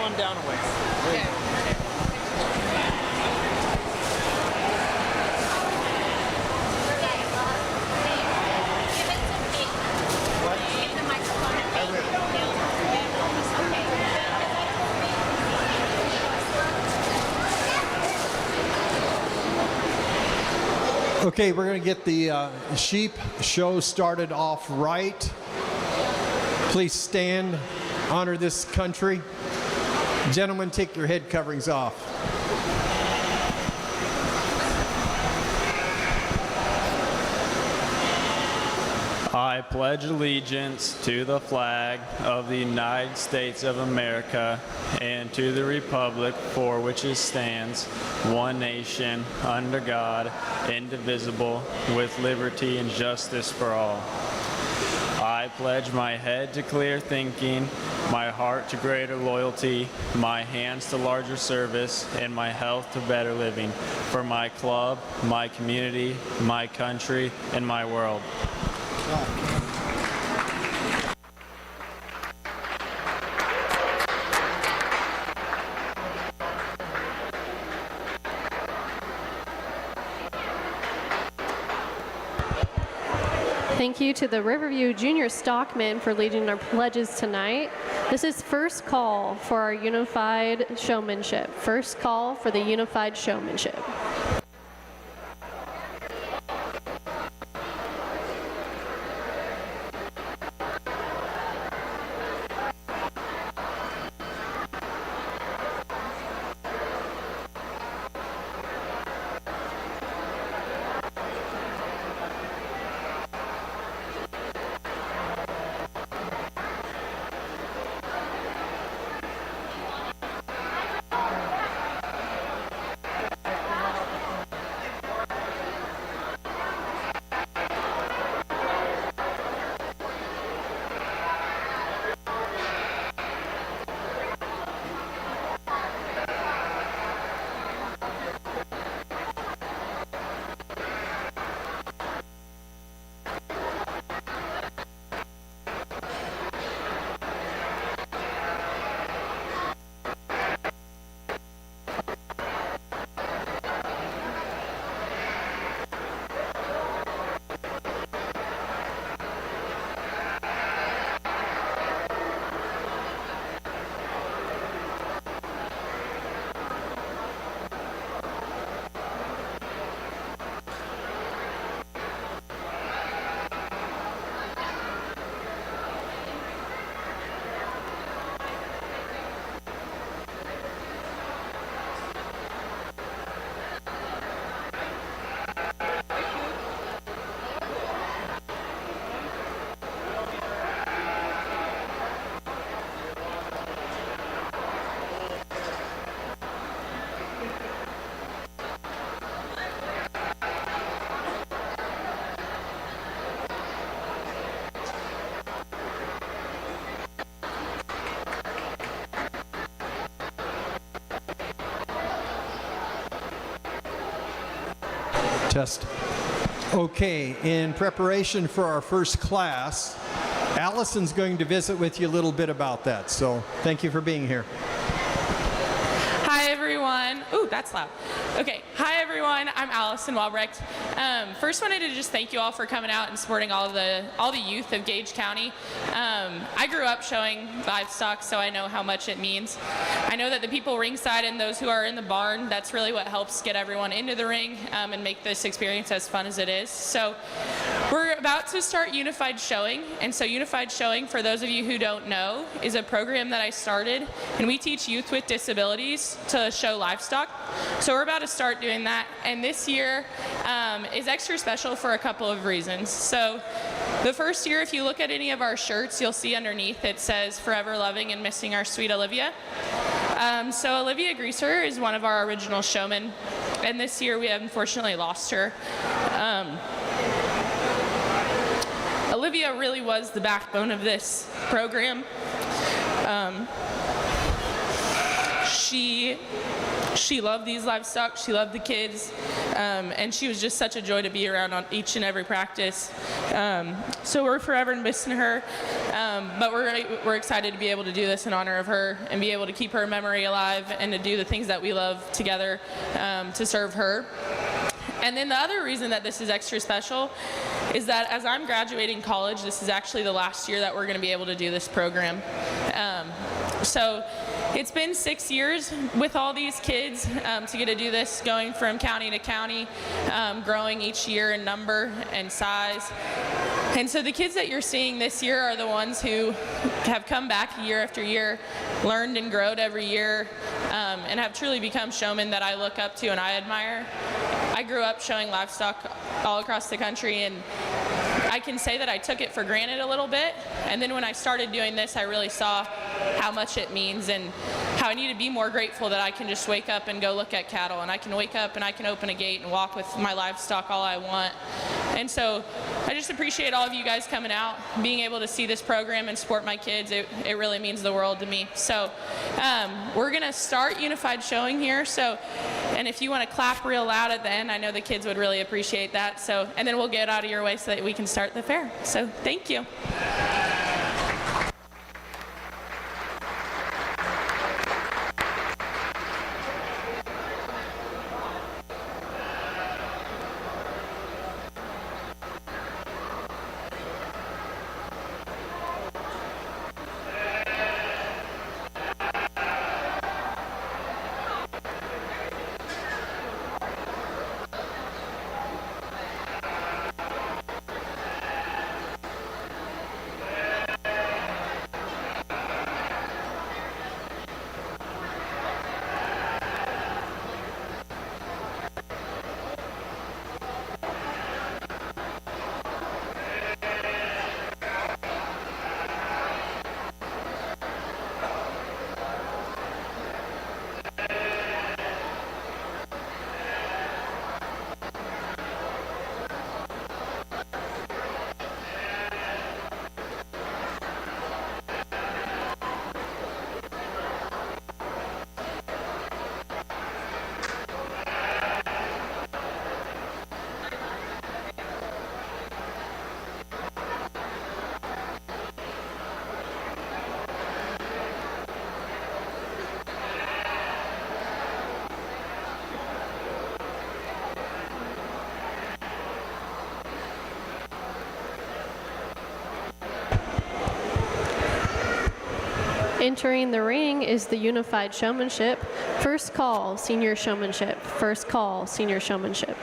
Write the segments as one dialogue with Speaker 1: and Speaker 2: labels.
Speaker 1: on down a ways.
Speaker 2: Okay.
Speaker 3: Okay, we're going to get the sheep show started off right. Please stand, honor this country. Gentlemen, take your head coverings off.
Speaker 4: I pledge allegiance to the flag of the United States of America and to the republic for which it stands, one nation, under God, indivisible, with liberty and justice for all. I pledge my head to clear thinking, my heart to greater loyalty, my hands to larger service, and my health to better living for my club, my community, my country, and my world.
Speaker 5: Thank you to the Riverview Junior Stockmen for leading our pledges tonight. This is first call for our unified showmanship. First call for the unified showmanship.
Speaker 3: Test. Okay, in preparation for our first class, Allison's going to visit with you a little bit about that, so thank you for being here.
Speaker 6: Hi everyone. Ooh, that's loud. Okay, hi everyone. I'm Allison Walbrecht. First wanted to just thank you all for coming out and supporting all the youth of Gage County. I grew up showing livestock, so I know how much it means. I know that the people ringside and those who are in the barn, that's really what helps get everyone into the ring and make this experience as fun as it is. So we're about to start Unified Showing, and so Unified Showing, for those of you who don't know, is a program that I started, and we teach youth with disabilities to show livestock. So we're about to start doing that, and this year is extra special for a couple of reasons. So the first year, if you look at any of our shirts, you'll see underneath it says "Forever Loving and Missing Our Sweet Olivia." So Olivia Greaser is one of our original showmen, and this year we have unfortunately lost her. Olivia really was the backbone of this program. She She loved these livestock, she loved the kids, and she was just such a joy to be around on each and every practice. So we're forever missing her, but we're excited to be able to do this in honor of her and be able to keep her memory alive and to do the things that we love together to serve her. And then the other reason that this is extra special is that as I'm graduating college, this is actually the last year that we're going to be able to do this program. So it's been 6 years with all these kids to get to do this, going from county to county, growing each year in number and size. And so the kids that you're seeing this year are the ones who have come back year after year, learned and growed every year, and have truly become showmen that I look up to and I admire. I grew up showing livestock all across the country, and I can say that I took it for granted a little bit, and then when I started doing this, I really saw how much it means and how I need to be more grateful that I can just wake up and go look at cattle, and I can wake up and I can open a gate and walk with my livestock all I want. And so I just appreciate all of you guys coming out, being able to see this program and support my kids. It really means the world to me. So we're going to start unified showing here. So, and if you want to clap real loud at the end, I know the kids would really appreciate that. So, and then we'll get out of your way so that we can start the fair. So thank you.
Speaker 5: Entering the ring is the unified showmanship. First call, senior showmanship. First call, senior showmanship.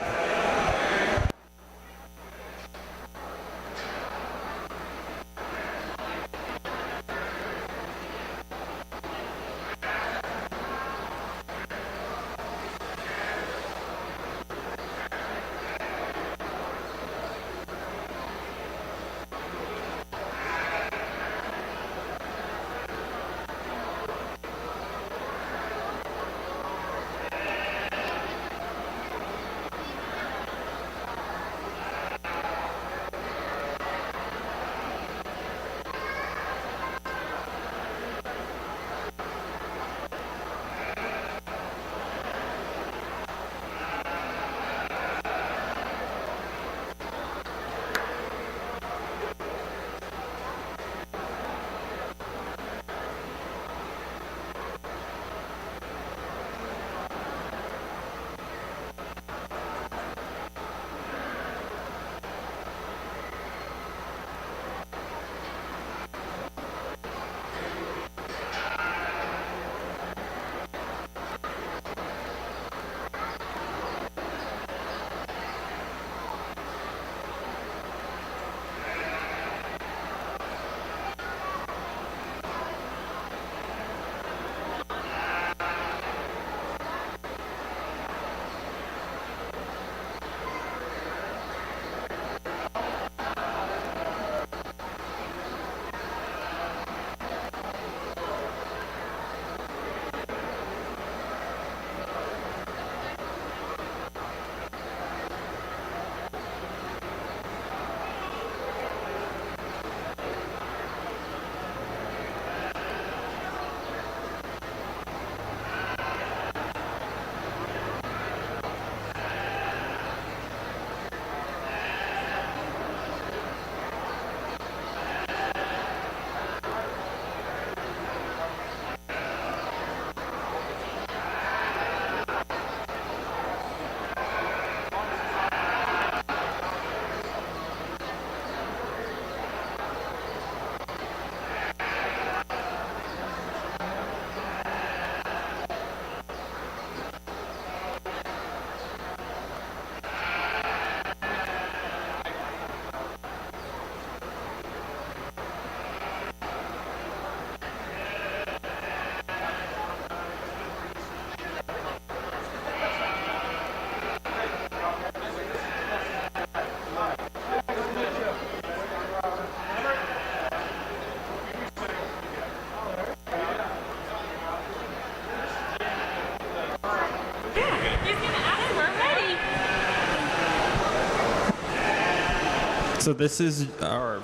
Speaker 1: So this is our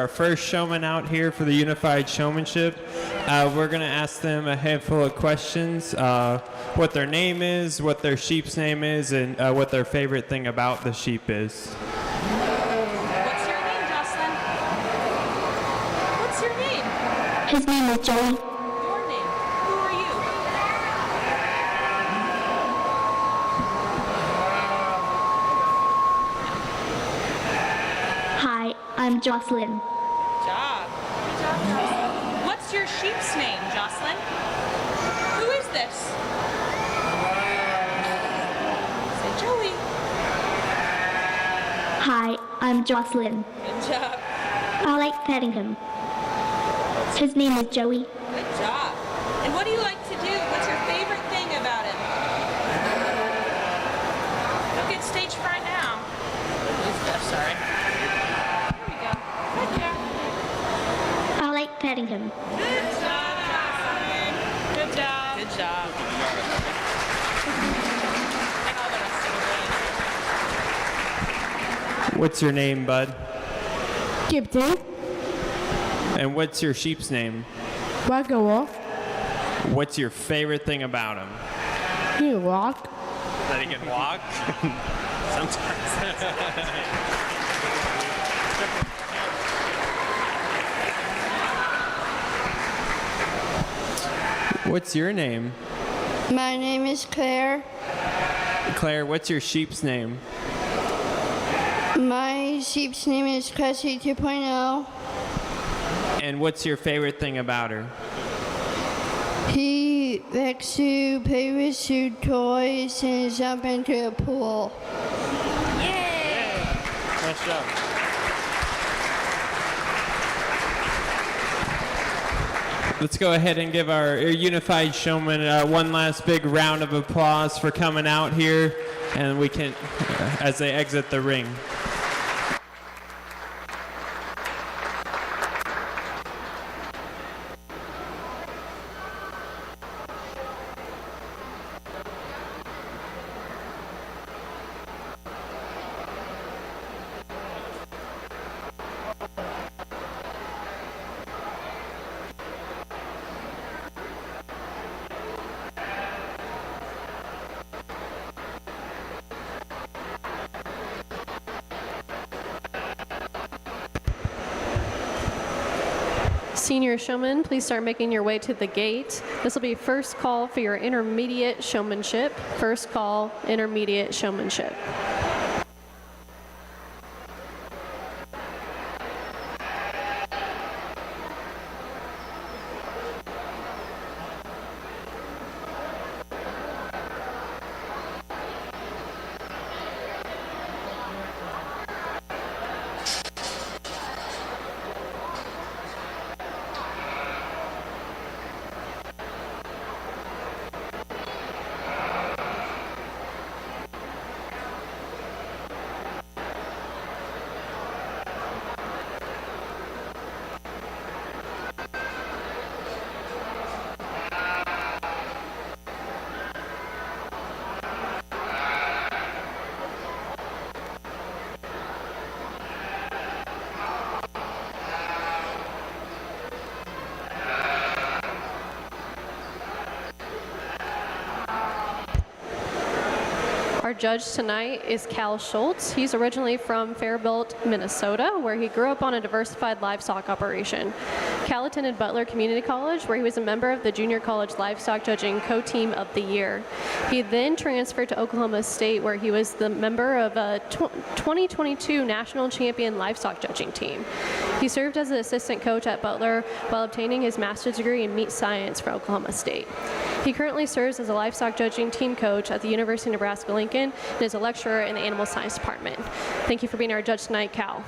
Speaker 1: first showman out here for the Unified Showmanship. We're going to ask them a handful of questions, what their name is, what their sheep's name is, and what their favorite thing about the sheep is.
Speaker 6: What's your name, Jocelyn? What's your name?
Speaker 2: His name is Joey.
Speaker 6: Your name. Who are you?
Speaker 2: Hi, I'm Jocelyn.
Speaker 6: Good job. Good job, Jocelyn. What's your sheep's name, Jocelyn? Who is this? Say Joey.
Speaker 2: Hi, I'm Jocelyn.
Speaker 6: Good job.
Speaker 2: I like petting him. His name is Joey.
Speaker 6: Good job. And what do you like to do? What's your favorite thing about him? Go get stage fright now. Sorry. Here we go. Good job.
Speaker 2: I like petting him.
Speaker 6: Good job, Jocelyn. Good job. Good job. And all the rest of the band.
Speaker 1: What's your name, bud?
Speaker 7: Captain,
Speaker 1: And what's your sheep's name?
Speaker 7: Wagga Walk,
Speaker 1: What's your favorite thing about him?
Speaker 7: you walk,
Speaker 1: That he can walk? What's your name?
Speaker 7: My name is Claire.
Speaker 1: Claire, what's your sheep's name?
Speaker 7: My sheep's name is Cressy 2.0.
Speaker 1: And what's your favorite thing about her?
Speaker 7: He likes to play with two toys and jump into a pool.
Speaker 1: Nice job. Let's go ahead and give our Unified Showman one last big round of applause for coming out here, and we can, as they exit the ring.
Speaker 5: Senior showman, please start making your way to the gate. This will be first call for your intermediate showmanship. First call, intermediate showmanship. Our judge tonight is Cal Schultz. He's originally from Fairbuilt, Minnesota, where he grew up on a diversified livestock operation. Cal attended Butler Community College, where he was a member of the Junior College Livestock Judging Co-Team of the Year. He then transferred to Oklahoma State, where he was the member of a 2022 National Champion Livestock Judging Team. He served as an assistant coach at Butler while obtaining his master's degree in meat science from Oklahoma State. He currently serves as a livestock judging team coach at the University of Nebraska-Lincoln and is a lecturer in the animal science department. Thank you for being our judge tonight, Cal.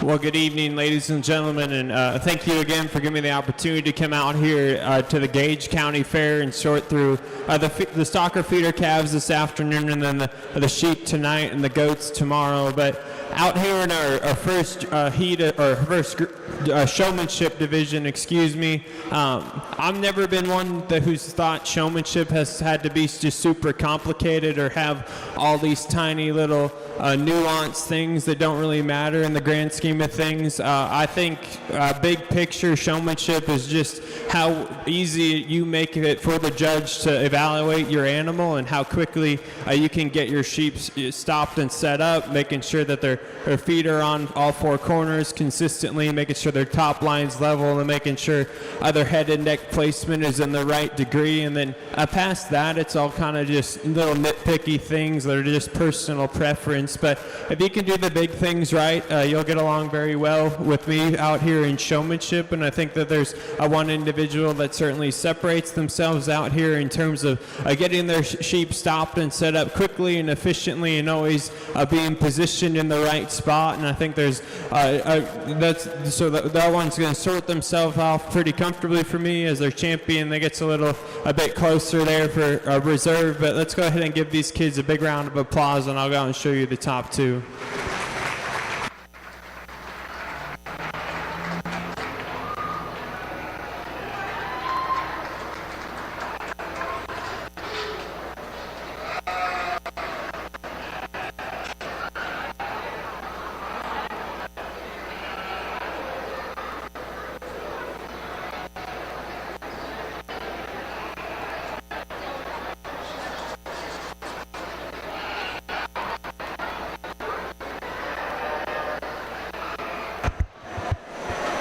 Speaker 1: Well, good evening, ladies and gentlemen, and thank you again for giving me the opportunity to come out here to the Gage County Fair and sort through the stocker feeder calves this afternoon, and then the sheep tonight and the goats tomorrow. But out here in our first heat, or first showmanship division, excuse me, I've never been one who's thought showmanship has had to be just super complicated or have all these tiny little nuanced things that don't really matter in the grand scheme of things. I think big picture showmanship is just how easy you make it for the judge to evaluate your animal and how quickly you can get your sheep stopped and set up, making sure that their feet are on all four corners consistently, making sure their top line's level, and making sure their head and neck placement is in the right degree. And then past that, it's all kind of just little nitpicky things that are just personal preference. But if you can do the big things right, you'll get along very well with me out here in showmanship. And I think that there's one individual that certainly separates themselves out here in terms of getting their sheep stopped and set up quickly and efficiently, and always being positioned in the right spot. And I think there's that one's going to sort themselves off pretty comfortably for me as their champion. That gets a bit closer there for reserve. But let's go ahead and give these kids a big round of applause, and I'll go out and show you the top two.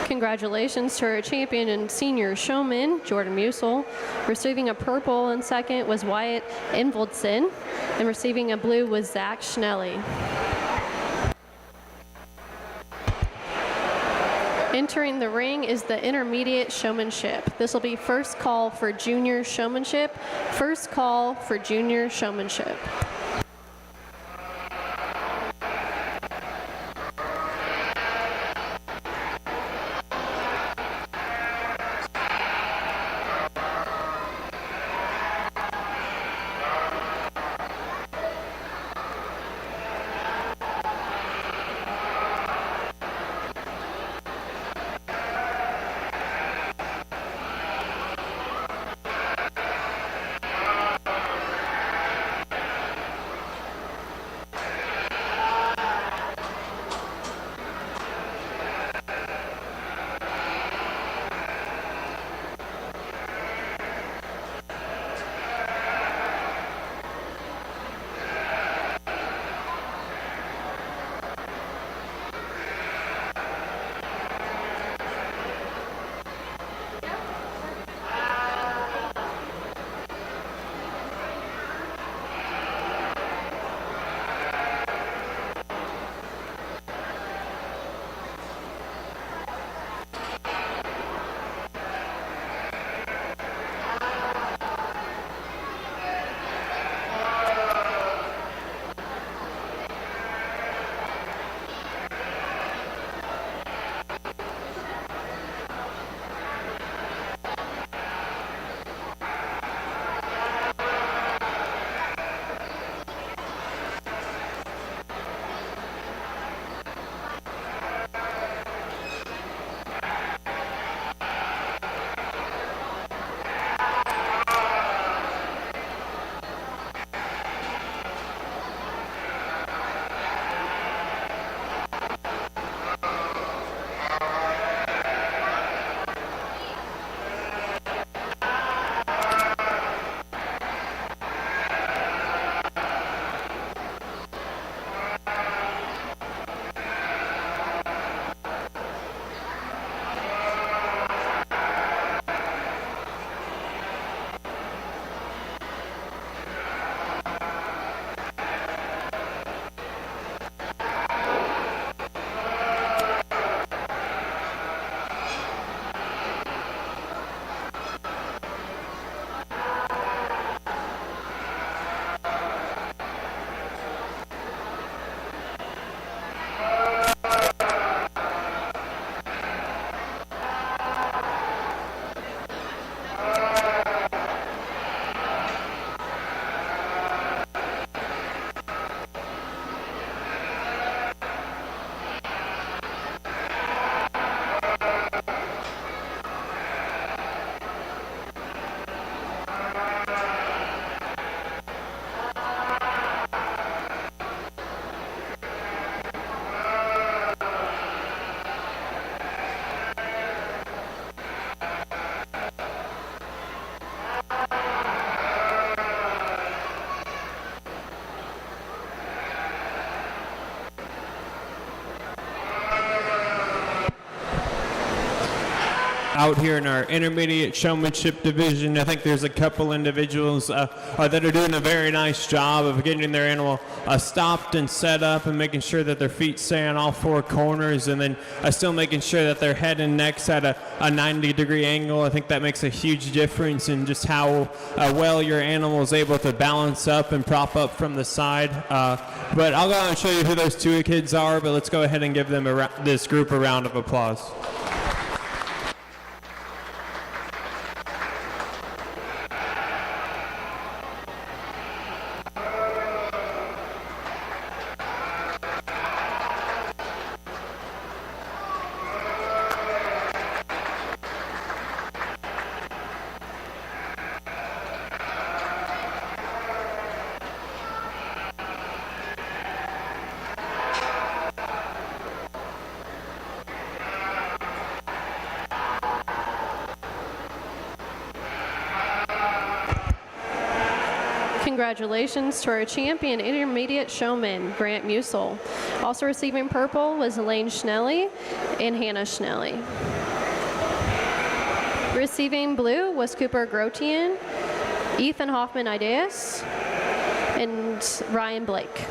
Speaker 5: Congratulations to our champion and senior showman, Jordan Musel. Receiving a purple in second was Wyatt Involdson, and receiving a blue was Zach Schnelly. Entering the ring is the intermediate showmanship. This will be first call for junior showmanship. First call for junior showmanship.
Speaker 1: out here in our intermediate showmanship division. I think there's a couple individuals that are doing a very nice job of getting their animal stopped and set up and making sure that their feet stay on all four corners, and then still making sure that their head and neck's at a 90-degree angle. I think that makes a huge difference in just how well your animal is able to balance up and prop up from the side. But I'll go out and show you who those two kids are, but let's go ahead and give them this group a round of applause.
Speaker 5: Congratulations to our champion intermediate showman, Grant Musel. Also receiving purple was Elaine Schnelly and Hannah Schnelly. Receiving blue was Cooper Grotian, Ethan Hoffman Ideas, and Ryan Blake.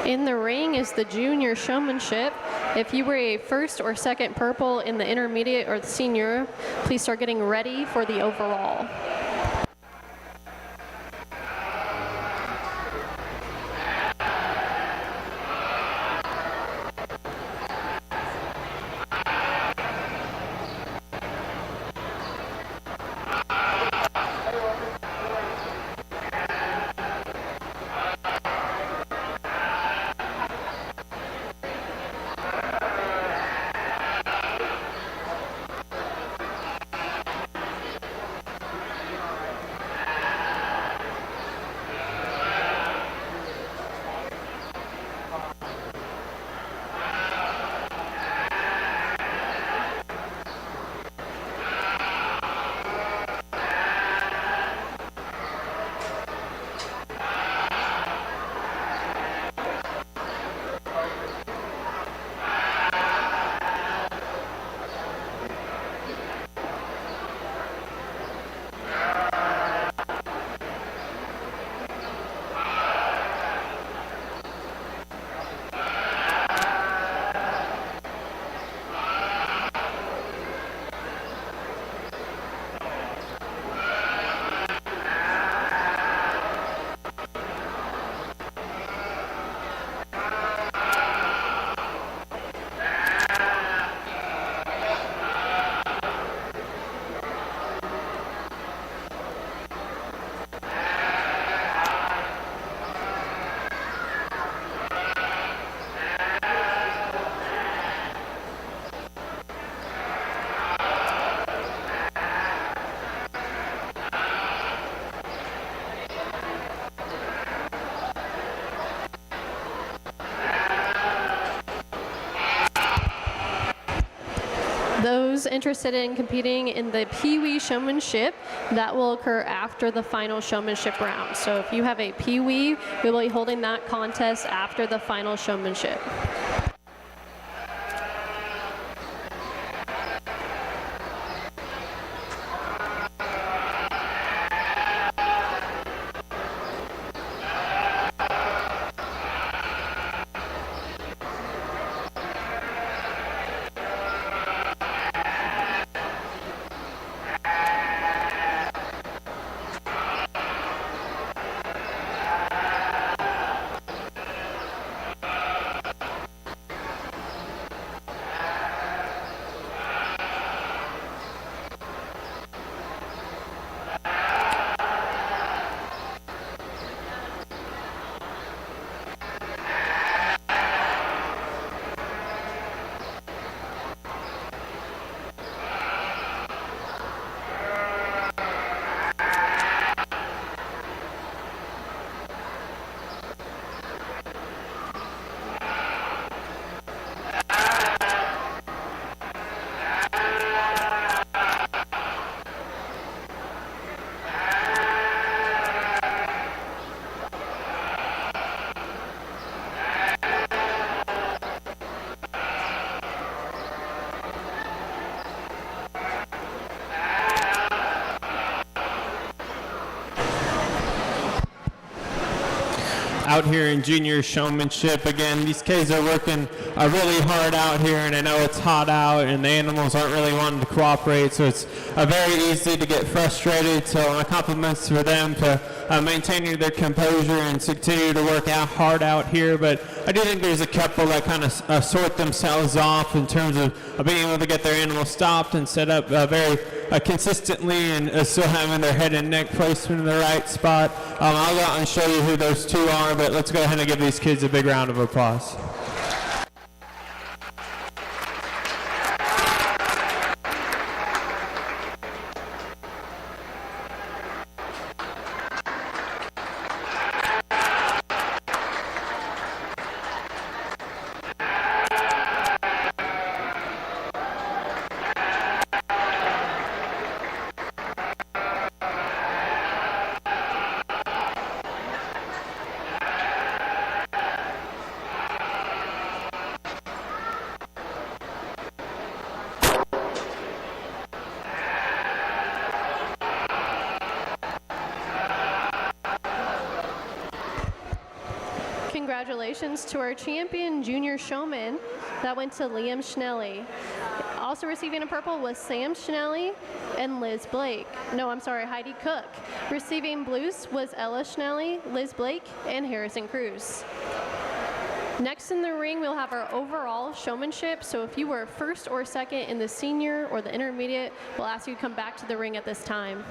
Speaker 5: In the ring is the junior showmanship. If you were a first or second purple in the intermediate or the senior, please start getting ready for the overall. Those interested in competing in the Pee Wee showmanship, that will occur after the final showmanship round. So if you have a Pee Wee, we will be holding that contest after the final showmanship.
Speaker 1: out here in junior showmanship. Again, these kids are working really hard out here, and I know it's hot out and the animals aren't really wanting to cooperate, so it's very easy to get frustrated. So my compliments for them to maintaining their composure and continue to work out hard out here. But I do think there's a couple that kind of sort themselves off in terms of being able to get their animals stopped and set up very consistently and still having their head and neck placement in the right spot. I'll go out and show you who those two are, but let's go ahead and give these kids a big round of applause.
Speaker 5: Congratulations to our champion junior showman. That went to Liam Schnelly. Also receiving a purple was Sam Schnelly and Liz Blake. No, I'm sorry, Heidi Cook. Receiving blues was Ella Schnelly, Liz Blake, and Harrison Cruz. Next in the ring, we'll have our overall showmanship. So if you were first or second in the senior or the intermediate, we'll ask you to come back to the ring at this time.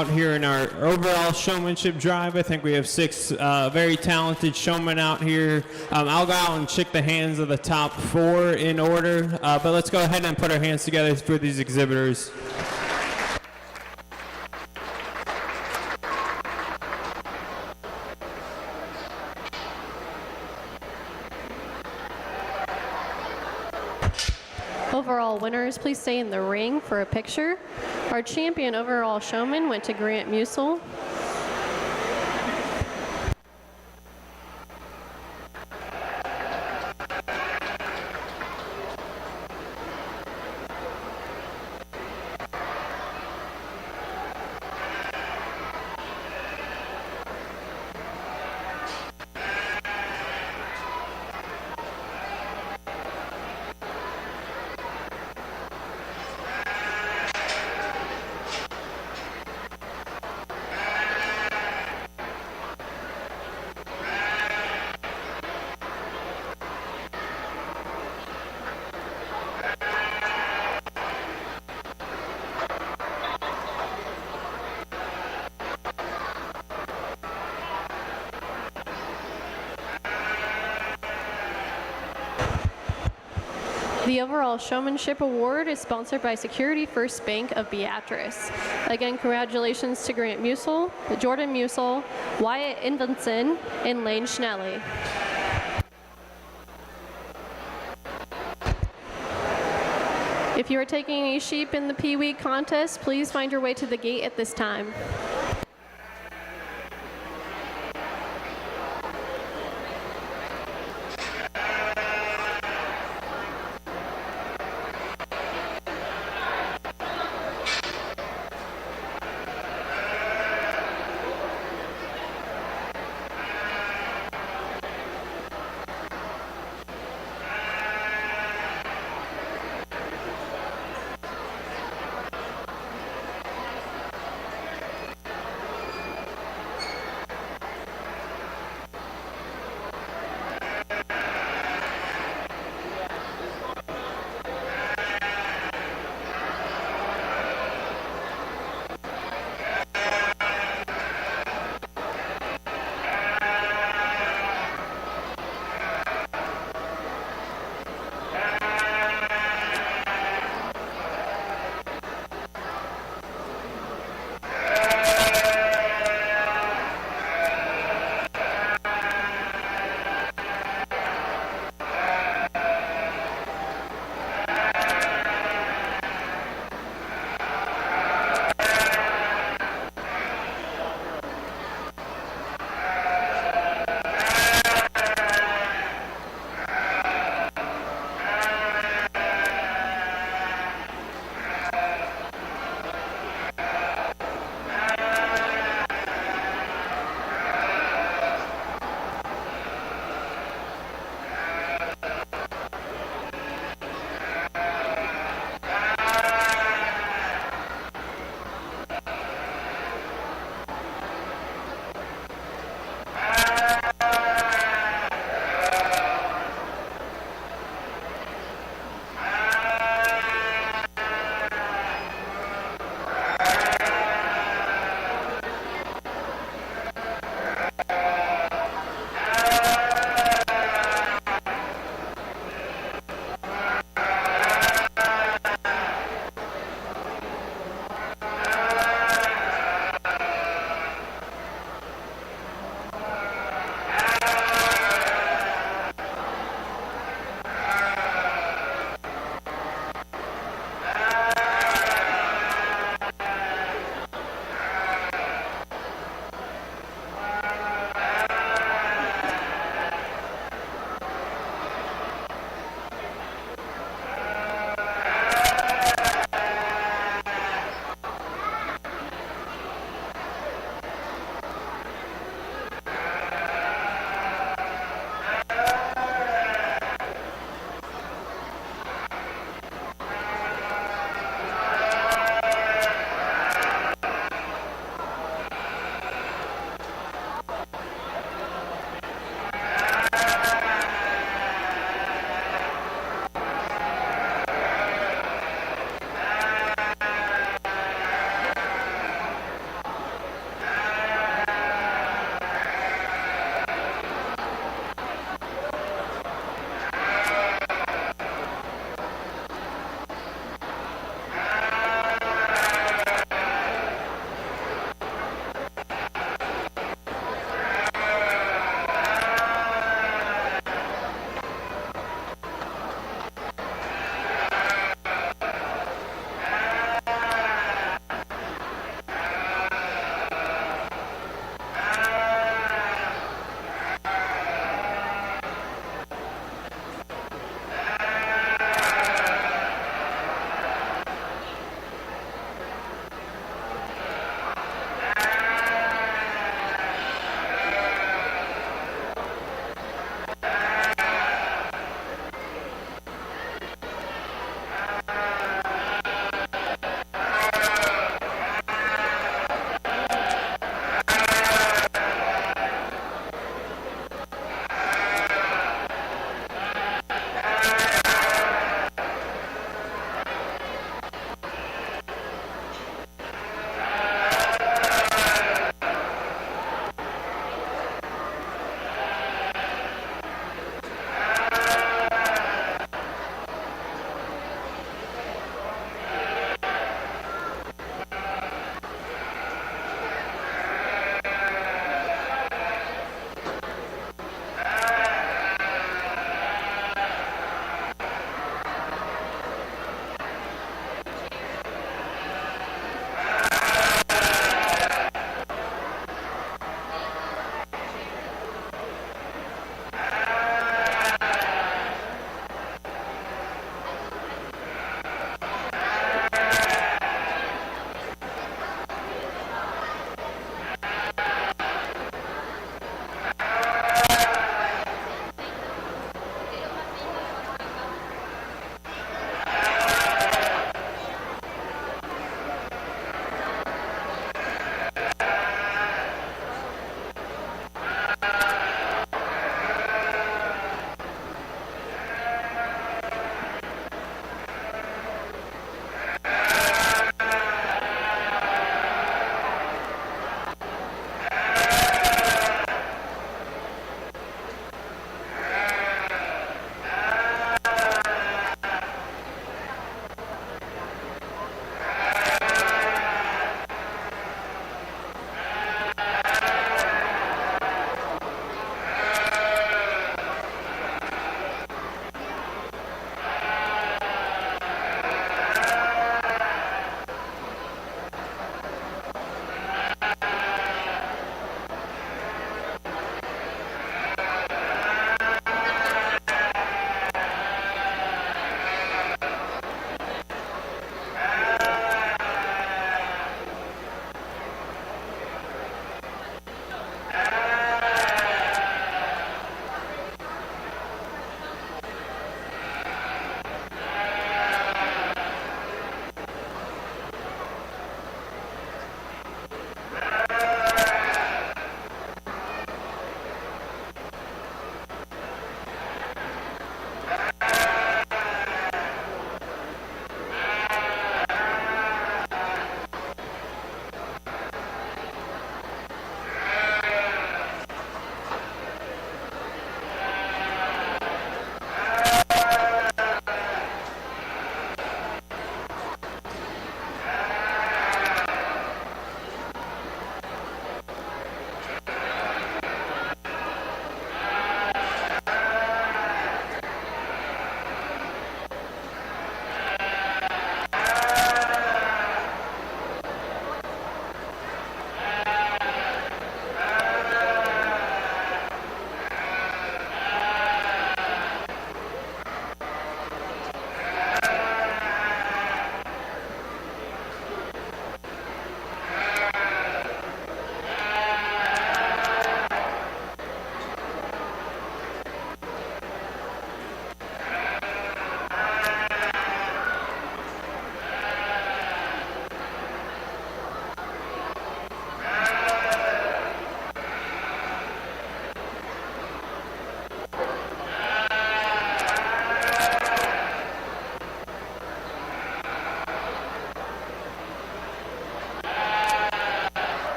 Speaker 1: out here in our overall showmanship drive. I think we have 6 very talented showmen out here. I'll go out and check the hands of the top 4 in order, but let's go ahead and put our hands together for these exhibitors.
Speaker 5: Overall winners, please stay in the ring for a picture. Our champion overall showman went to Grant Musel. The overall showmanship award is sponsored by Security First Bank of Beatrice. Again, congratulations to Grant Musel, Jordan Musel, Wyatt Invenson, and Lane Schnelly. If you are taking any sheep in the Pee Wee contest, please find your way to the gate at this time.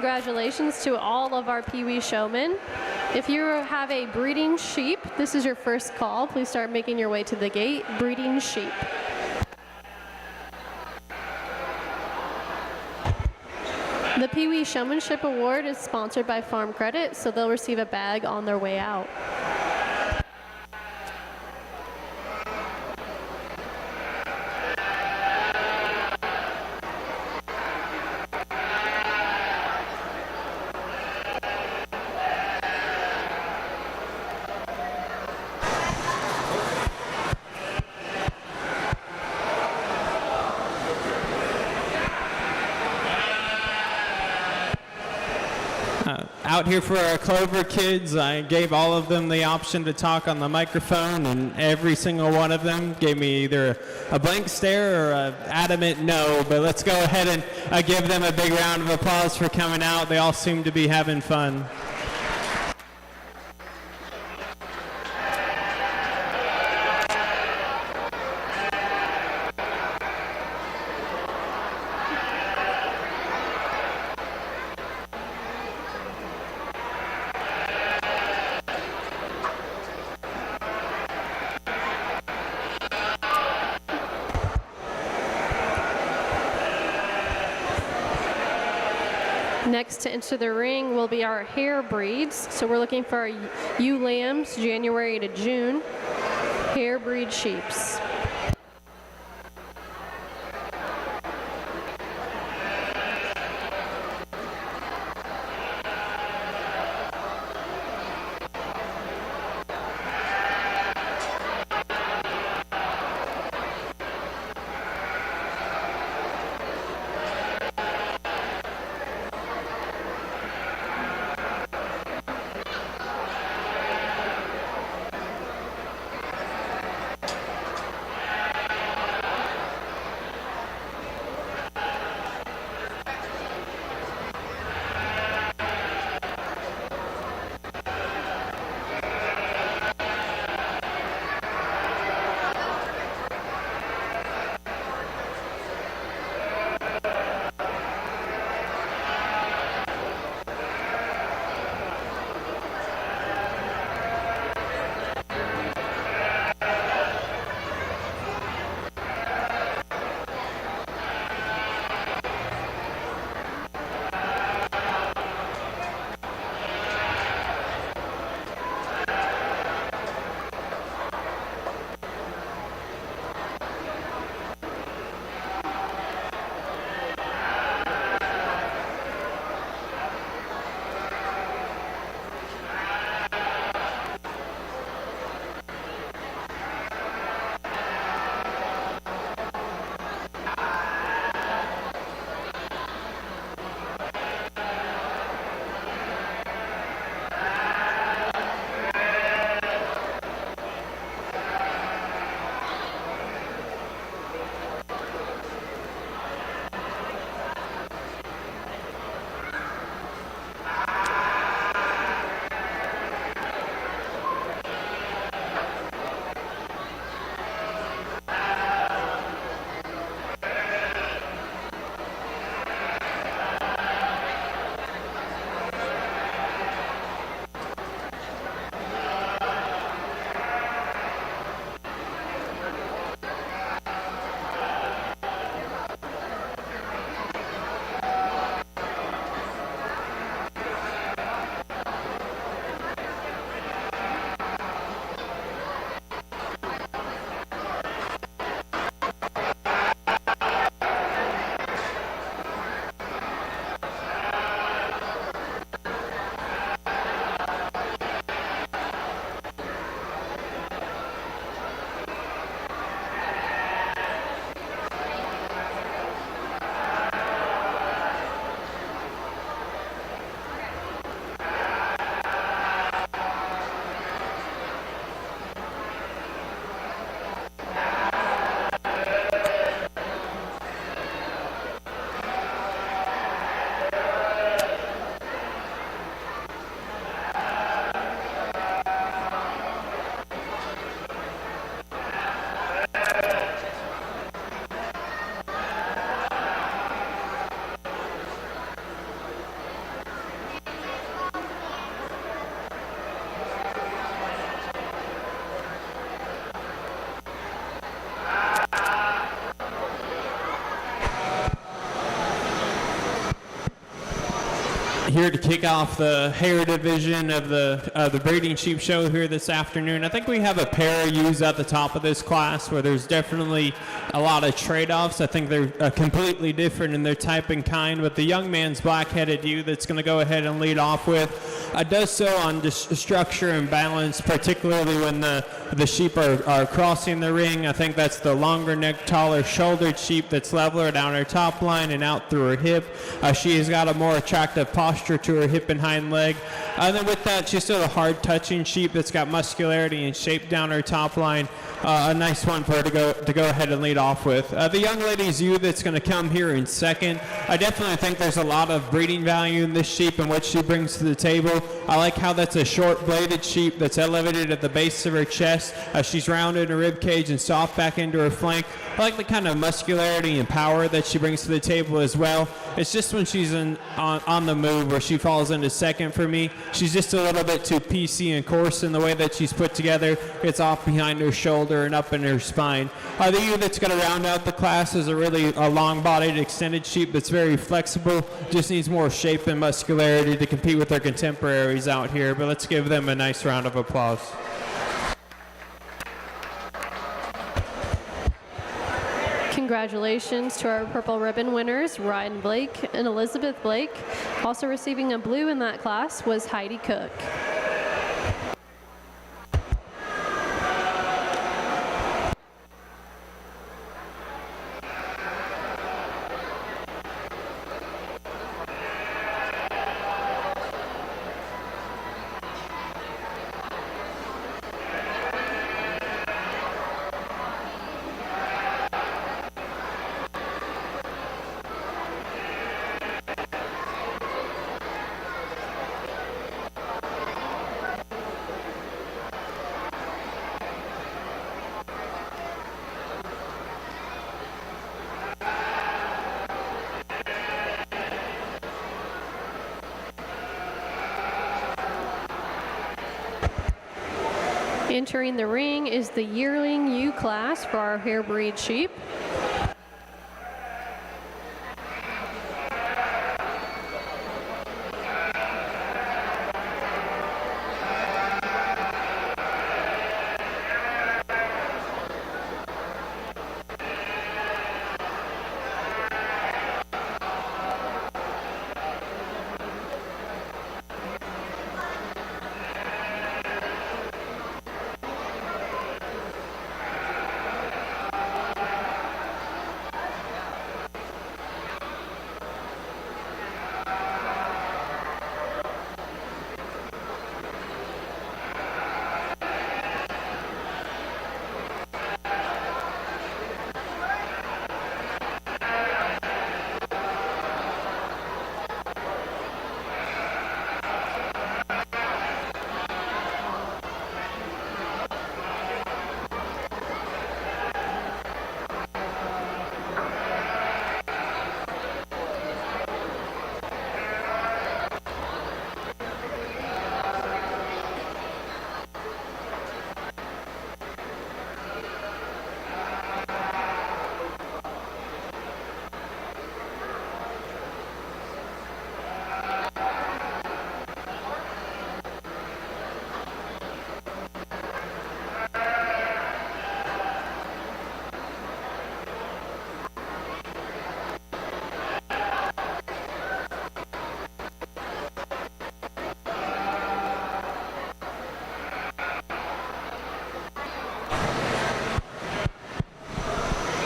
Speaker 5: congratulations to all of our Pee Wee showmen. If you have a breeding sheep, this is your first call. Please start making your way to the gate. Breeding sheep. The Pee Wee Showmanship Award is sponsored by Farm Credit, so they'll receive a bag on their way out.
Speaker 1: Out here for our Clover kids, I gave all of them the option to talk on the microphone, and every single one of them gave me either a blank stare or an adamant no. But let's go ahead and give them a big round of applause for coming out. They all seem to be having fun.
Speaker 5: Next to enter the ring will be our hair breeds. So we're looking for our ewe lambs, January to June, hair breed sheeps.
Speaker 1: here to kick off the hair division of the breeding sheep show here this afternoon. I think we have a pair of ewes at the top of this class where there's definitely a lot of trade-offs. I think they're completely different in their type and kind, but the young man's black-headed ewe that's going to go ahead and lead off with does so on just structure and balance, particularly when the sheep are crossing the ring. I think that's the longer neck, taller shouldered sheep that's leveler down her top line and out through her hip. She has got a more attractive posture to her hip and hind leg. And then with that, she's still a hard touching sheep that's got muscularity and shape down her top line. A nice one for her to go ahead and lead off with. The young lady's ewe that's going to come here in second. I definitely think there's a lot of breeding value in this sheep and what she brings to the table. I like how that's a short bladed sheep that's elevated at the base of her chest. She's rounded in her rib cage and soft back into her flank. I like the kind of muscularity and power that she brings to the table as well. It's just when she's on the move where she falls into second for me. She's just a little bit too PC and coarse in the way that she's put together. It's off behind her shoulder and up in her spine. The ewe that's going to round out the class is a really long-bodied, extended sheep that's very flexible. Just needs more shape and muscularity to compete with their contemporaries out here. But let's give them a nice round of applause.
Speaker 5: Congratulations to our purple ribbon winners, Ryan Blake and Elizabeth Blake. Also receiving a blue in that class was Heidi Cook. Entering the ring is the yearling ewe class for our hair breed sheep.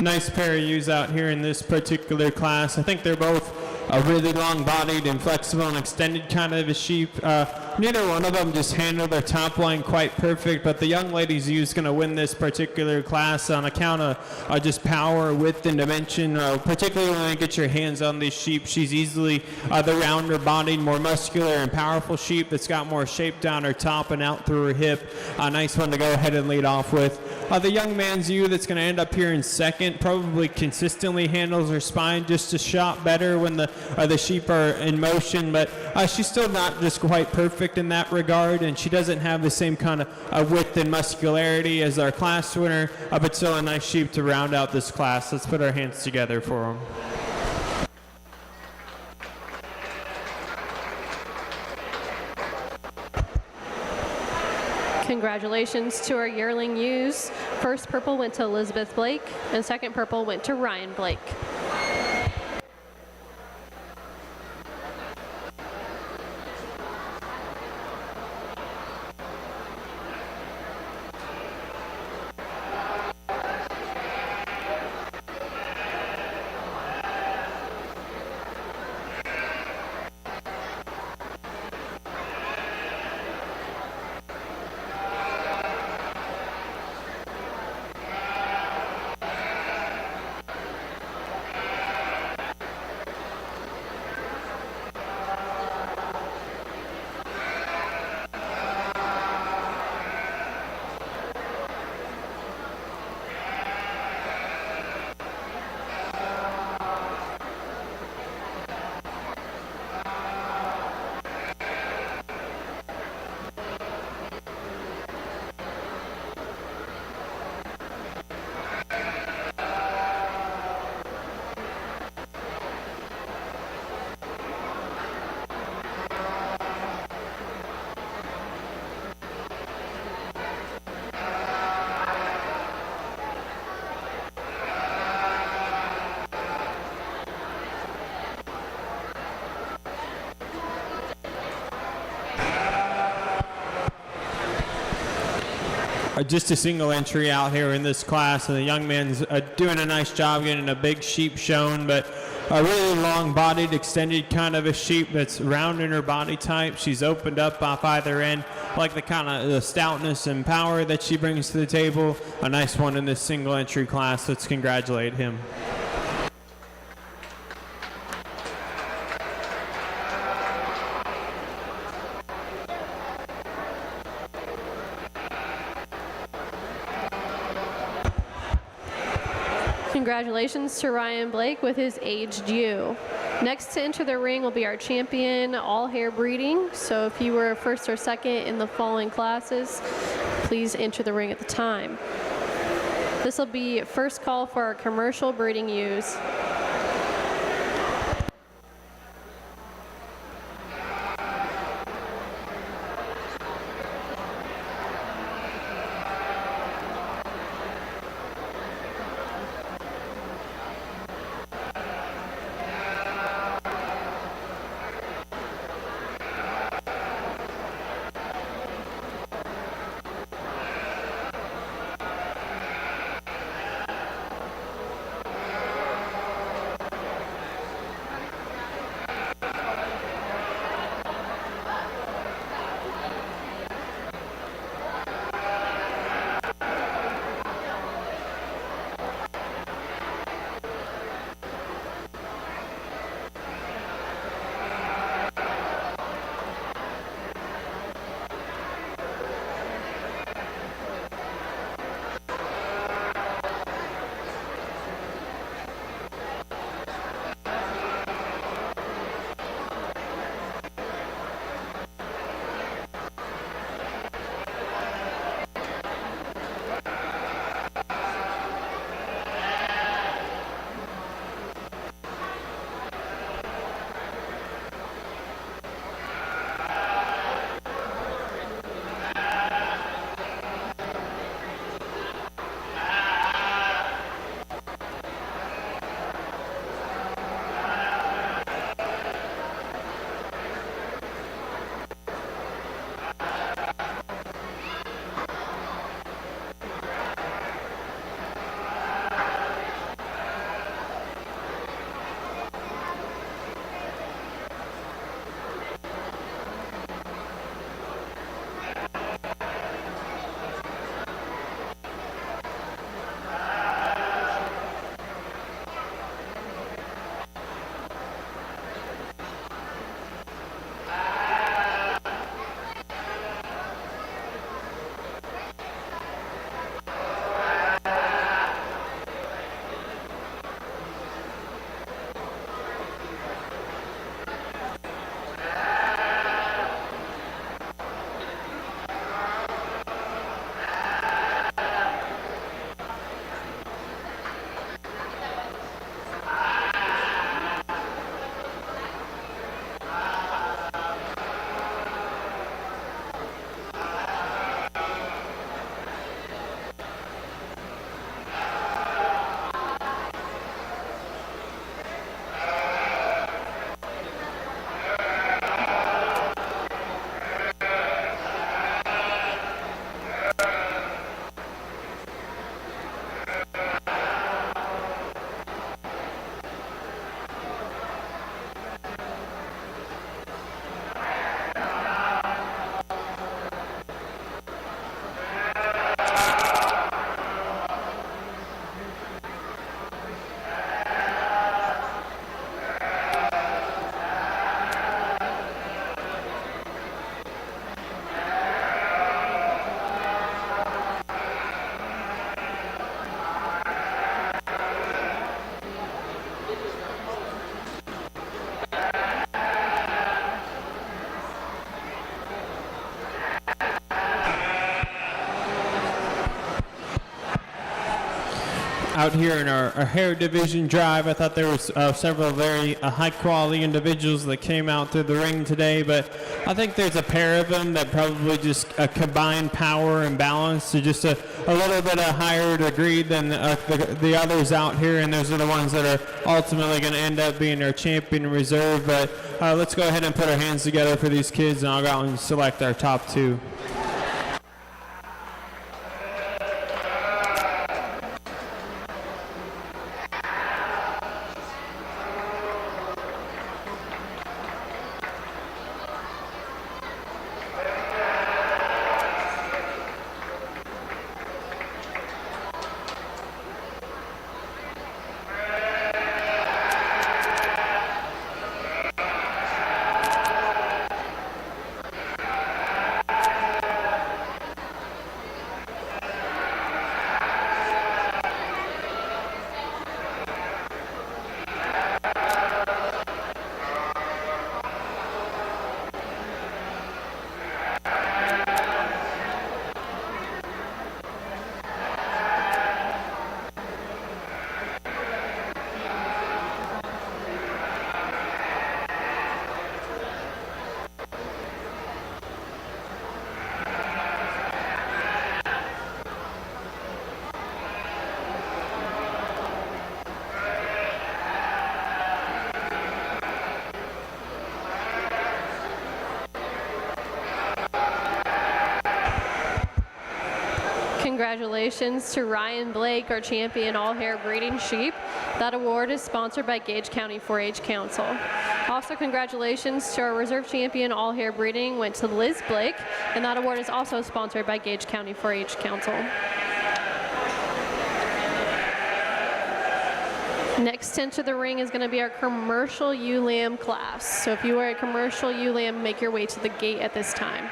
Speaker 1: Nice pair of ewes out here in this particular class. I think they're both a really long-bodied and flexible and extended kind of a sheep. Neither one of them just handled their top line quite perfect, but the young lady's ewe is going to win this particular class on account of just power, width, and dimension. Particularly when you get your hands on these sheep, she's easily the rounder-bodied, more muscular and powerful sheep that's got more shape down her top and out through her hip. A nice one to go ahead and lead off with. The young man's ewe that's going to end up here in second probably consistently handles her spine just a shot better when the sheep are in motion, but she's still not just quite perfect in that regard, and she doesn't have the same kind of width and muscularity as our class winner, but still a nice sheep to round out this class. Let's put our hands together for them.
Speaker 5: Congratulations to our yearling ewes. First purple went to Elizabeth Blake, and second purple went to Ryan Blake.
Speaker 1: Just a single entry out here in this class, and the young man's doing a nice job getting a big sheep shown, but a really long-bodied, extended kind of a sheep that's round in her body type. She's opened up off either end, like the kind of the stoutness and power that she brings to the table. A nice one in this single entry class. Let's congratulate him.
Speaker 5: Congratulations to Ryan Blake with his aged ewe. Next to enter the ring will be our champion, all hair breeding. So if you were first or second in the following classes, please enter the ring at the time. This will be first call for our commercial breeding ewes.
Speaker 1: out here in our hair division drive. I thought there was several very high quality individuals that came out to the ring today, but I think there's a pair of them that probably just combine power and balance to just a little bit of higher degree than the others out here, and those are the ones that are ultimately going to end up being our champion reserve. But let's go ahead and put our hands together for these kids, and I'll go out and select our top two.
Speaker 5: Congratulations to Ryan Blake, our champion all-hair breeding sheep. That award is sponsored by Gage County 4-H Council. Also, congratulations to our reserve champion all-hair breeding went to Liz Blake, and that award is also sponsored by Gage County 4-H Council. Next into the ring is going to be our commercial ewe lamb class. So if you are a commercial ewe lamb, make your way to the gate at this time.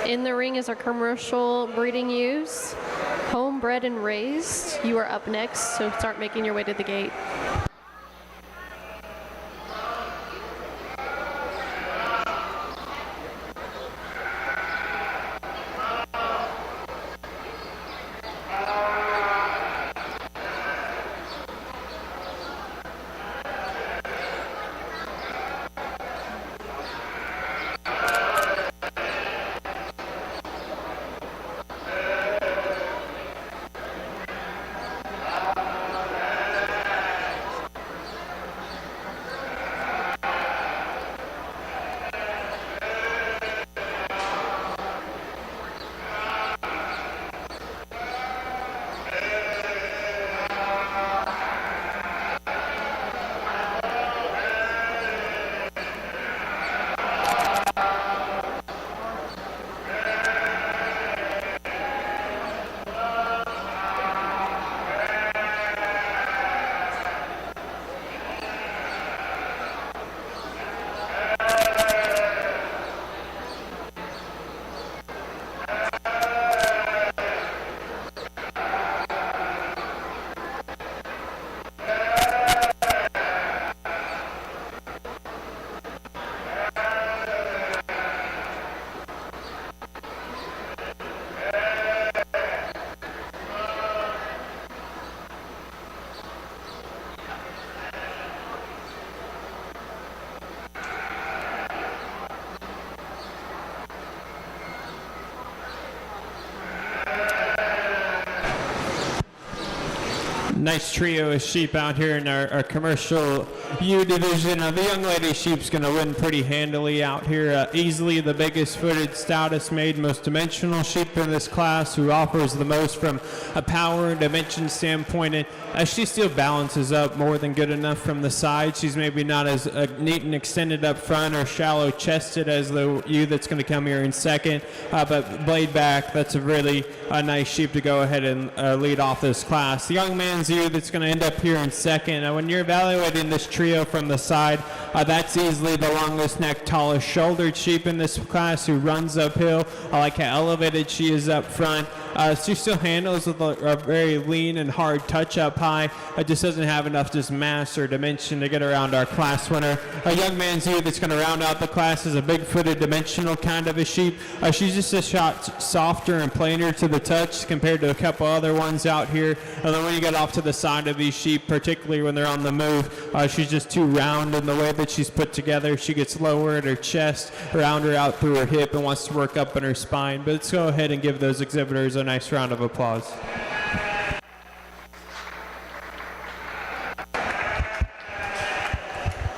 Speaker 5: In the ring is our commercial breeding ewes, homebred and raised. You are up next, so start making your way to the gate.
Speaker 1: nice trio of sheep out here in our commercial U division. The young lady sheep's going to win pretty handily out here. Easily the biggest footed, stoutest made, most dimensional sheep in this class, who offers the most from a power and dimension standpoint. And she still balances up more than good enough from the side. She's maybe not as neat and extended up front or shallow chested as the ewe that's going to come here in second. But blade back, that's a really nice sheep to go ahead and lead off this class. The young man's ewe that's going to end up here in second. When you're evaluating this trio from the side, that's easily the longest neck, tallest shouldered sheep in this class, who runs uphill. I like how elevated she is up front. She still handles with a very lean and hard touch up high. It just doesn't have enough just mass or dimension to get around our class winner. A young man's ewe that's going to round out the class is a big-footed, dimensional kind of a sheep. She's just a shot softer and plainer to the touch compared to a couple other ones out here. And then when you get off to the side of these sheep, particularly when they're on the move, she's just too round in the way that she's put together. She gets lower at her chest, round her out through her hip, and wants to work up in her spine. But let's go ahead and give those exhibitors a nice round of applause.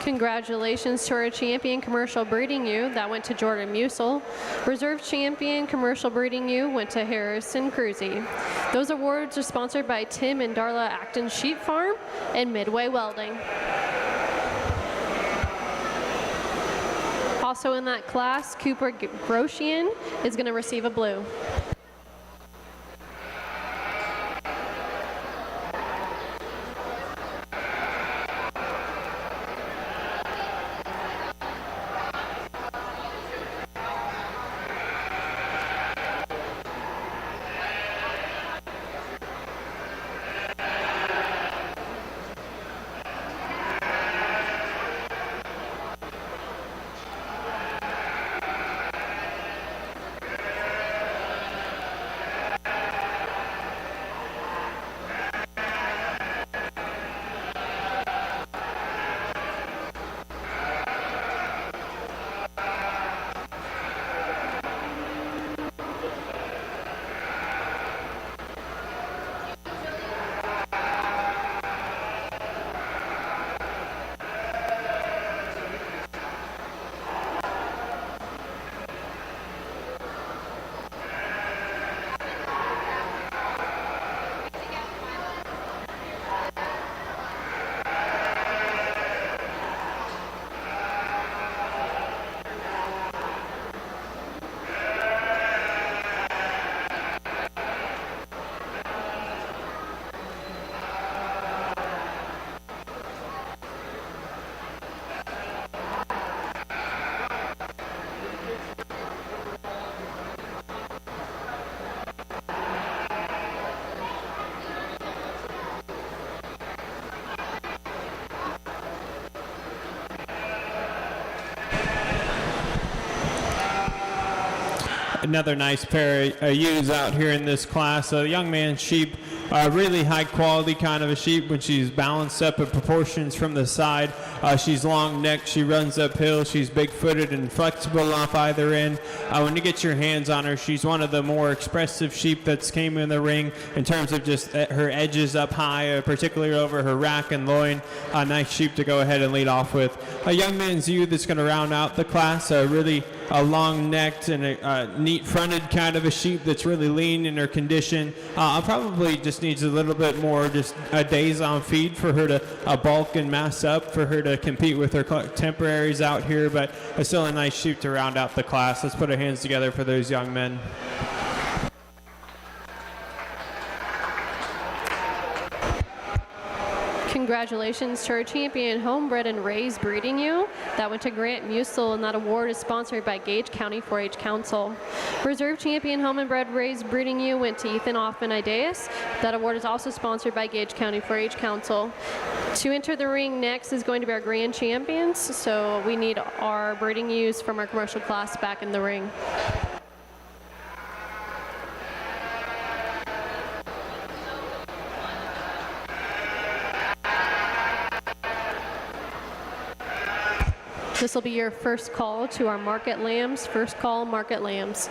Speaker 5: Congratulations to our champion commercial breeding ewe. That went to Jordan Musel. Reserve champion commercial breeding ewe went to Harrison Cruzy. Those awards are sponsored by Tim and Darla Acton Sheep Farm and Midway Welding. Also in that class, Cooper Groshian is going to receive a blue.
Speaker 1: Another nice pair of ewes out here in this class. A young man's sheep, really high quality kind of a sheep when she's balanced up in proportions from the side. She's long necked, she runs uphill, she's big footed and flexible off either end. When you get your hands on her, she's one of the more expressive sheep that's came in the ring in terms of just her edges up high, particularly over her rack and loin. A nice sheep to go ahead and lead off with. A young man's ewe that's going to round out the class, really a long-necked and a neat-fronted kind of a sheep that's really lean in her condition. Probably just needs a little bit more just days on feed for her to bulk and mass up, for her to compete with her contemporaries out here, but still a nice sheep to round out the class. Let's put our hands together for those young men.
Speaker 5: Congratulations to our champion homebred and raised breeding ewe. That went to Grant Musel, and that award is sponsored by Gage County 4-H Council. Reserve champion homebred raised breeding ewe went to Ethan Hoffman-Ideas. That award is also sponsored by Gage County 4-H Council. To enter the ring next is going to be our grand champions, so we need our breeding ewes from our commercial class back in the ring. This will be your first call to our market lambs. First call, market lambs.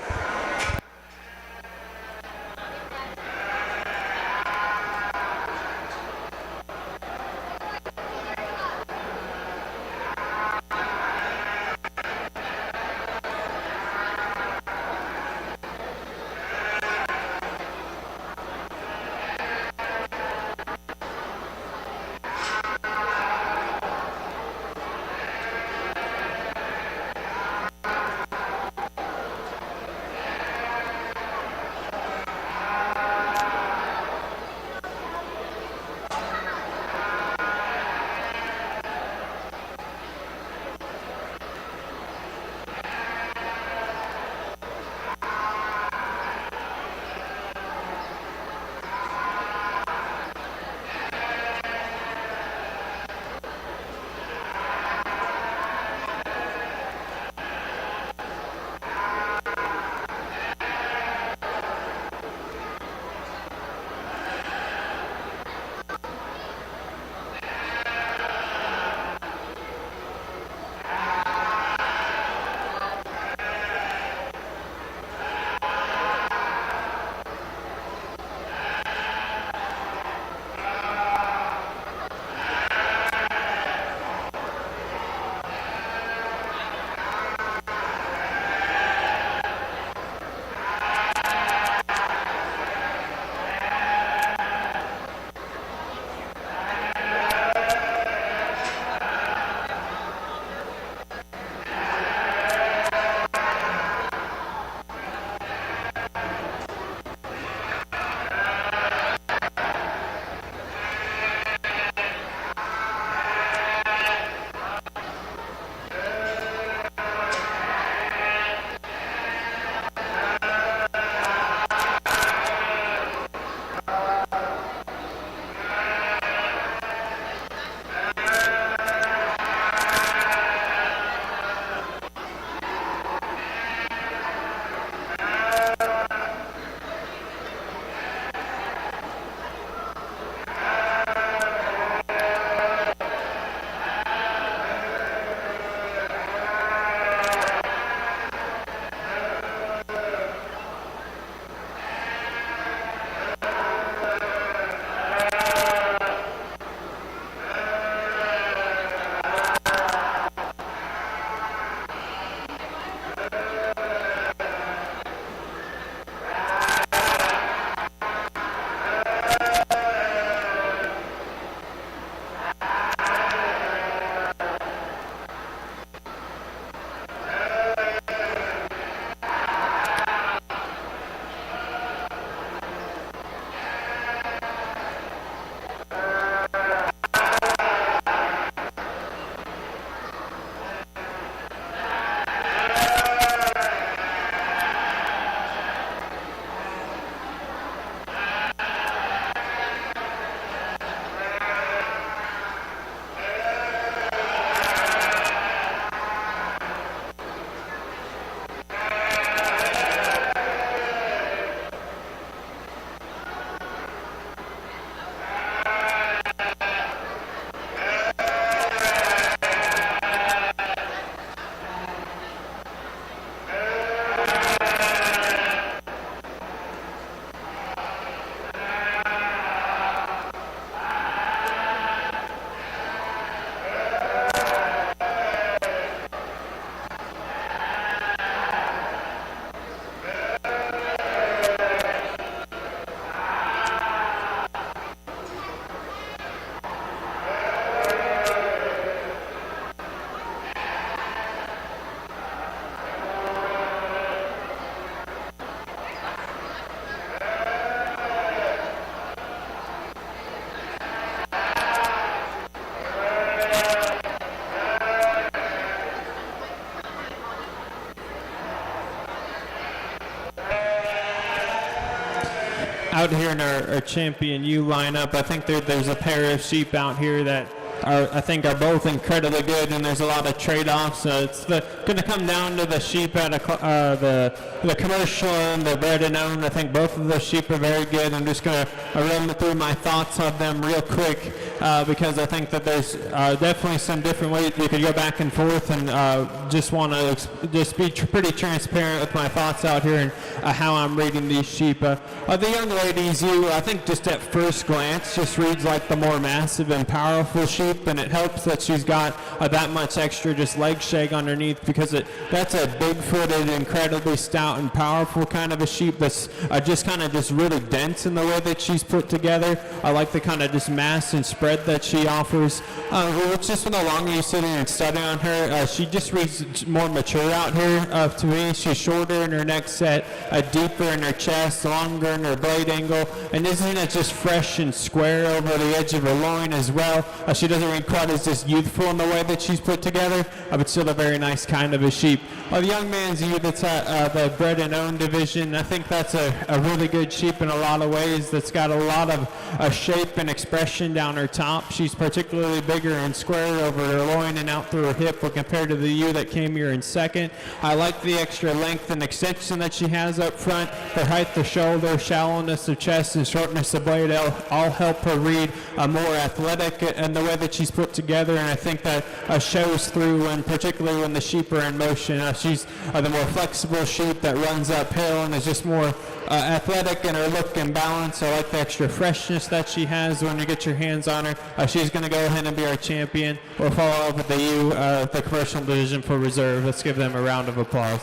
Speaker 1: out here in our Champion U lineup, I think there's a pair of sheep out here that I think are both incredibly good, and there's a lot of trade-offs. It's going to come down to the sheep at the commercial and the bred and owned. I think both of those sheep are very good. I'm just going to run through my thoughts of them real quick because I think that there's definitely some different ways we could go back and forth, and just want to just be pretty transparent with my thoughts out here and how I'm reading these sheep. The young lady's ewe, I think just at first glance, just reads like the more massive and powerful sheep. And it helps that she's got that much extra just leg shag underneath, because that's a big-footed, incredibly stout and powerful kind of a sheep that's just really dense in the way that she's put together. I like the kind of just mass and spread that she offers. It's just the longer you sit in and study on her, she just reads more mature out here to me. She's shorter in her neck set, deeper in her chest, longer in her blade angle, and isn't it just fresh and square over the edge of her loin as well? She doesn't read quite as just youthful in the way that she's put together, but still a very nice kind of a sheep. The young man's ewe that's at the bred and owned division, I think that's a really good sheep in a lot of ways. That's got a lot of shape and expression down her top. She's particularly bigger and square over her loin and out through her hip when compared to the ewe that came here in second. I like the extra length and extension that she has up front. Her height of shoulder, shallowness of chest, and shortness of blade all help her read more athletic in the way that she's put together, and I think that shows through, and particularly when the sheep are in motion. She's the more flexible sheep that runs uphill and is just more athletic in her look and balance. I like the extra freshness that she has when you get your hands on her. She's going to go ahead and be our champion. We'll follow up with the U, the commercial division for reserve. Let's give them a round of applause.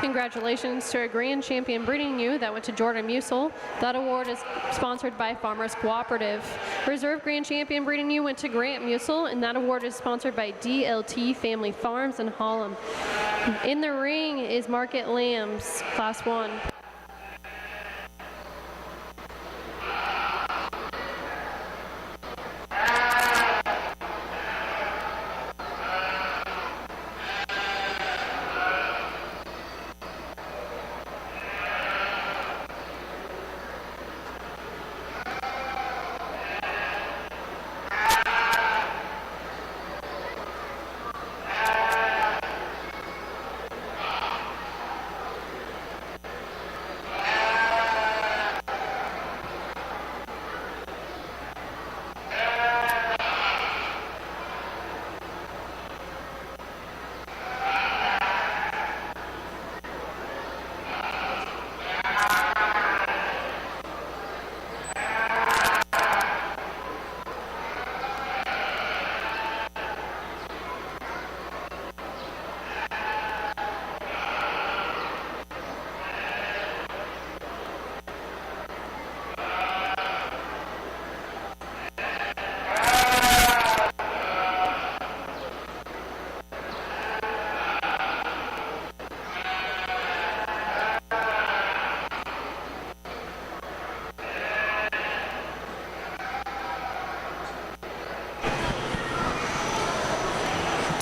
Speaker 5: Congratulations to our Grand Champion Breeding Ewe that went to Jordan Musil. That award is sponsored by Farmers Cooperative. Reserve Grand Champion Breeding Ewe went to Grant Musil, and that award is sponsored by DLT Family Farms in Holland. In the ring is Market Lambs, Class 1.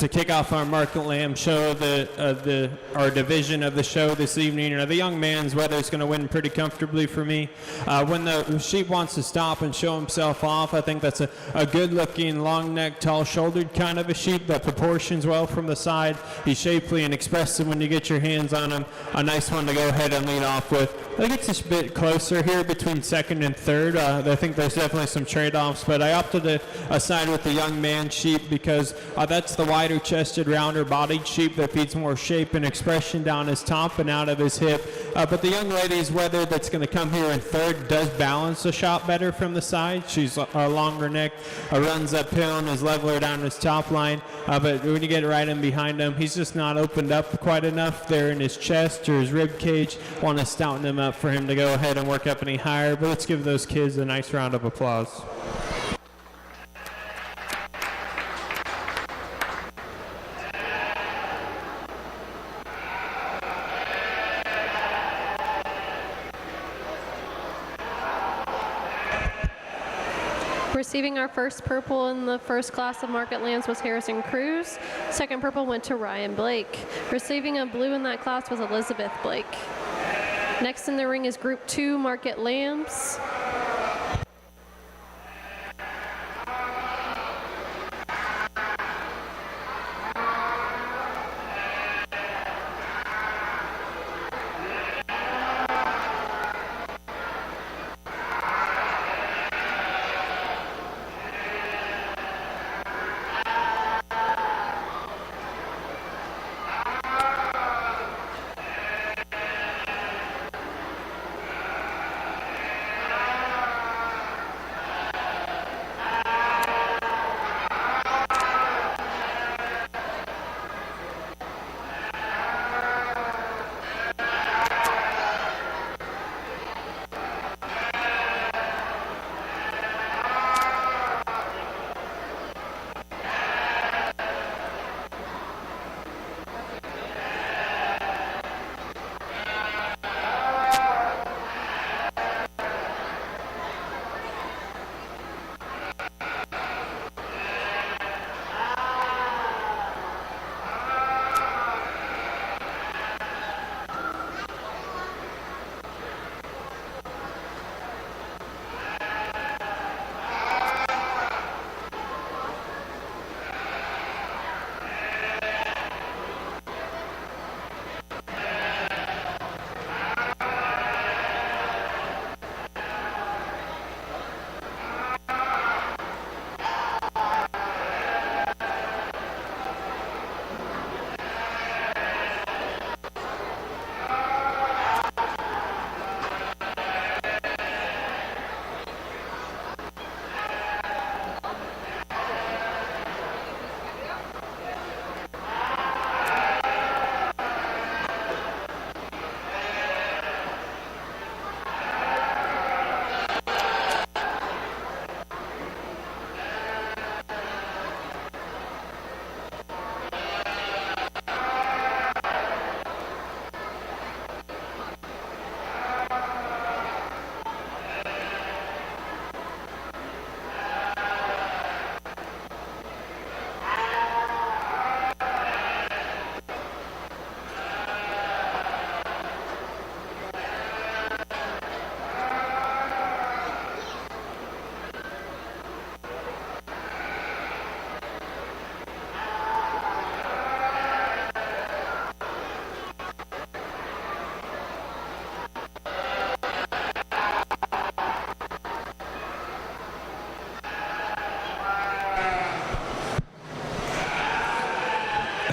Speaker 1: to kick off our Market Lamb show, our division of the show this evening. The young man's weather is going to win pretty comfortably for me. When the sheep wants to stop and show himself off, I think that's a good-looking, long-necked, tall-shouldered kind of a sheep that proportions well from the side. He's shapely and expressive when you get your hands on him. A nice one to go ahead and lead off with. I think it's a bit closer here between second and third. I think there's definitely some trade-offs, but I opted to side with the young man sheep because that's the wider-chested, rounder-bodied sheep that feeds more shape and expression down his top and out of his hip. But the young lady's wether that's going to come here in third does balance the shot better from the side. She's a longer neck, runs uphill and is leveler down his top line. But when you get right in behind him, he's just not opened up quite enough there in his chest or his rib cage. Want to stouten him up for him to go ahead and work up any higher. But let's give those kids a nice round of applause.
Speaker 5: Receiving our first purple in the first class of Market Lambs was Harrison Cruz. Second purple went to Ryan Blake. Receiving a blue in that class was Elizabeth Blake. Next in the ring is Group 2 Market Lambs.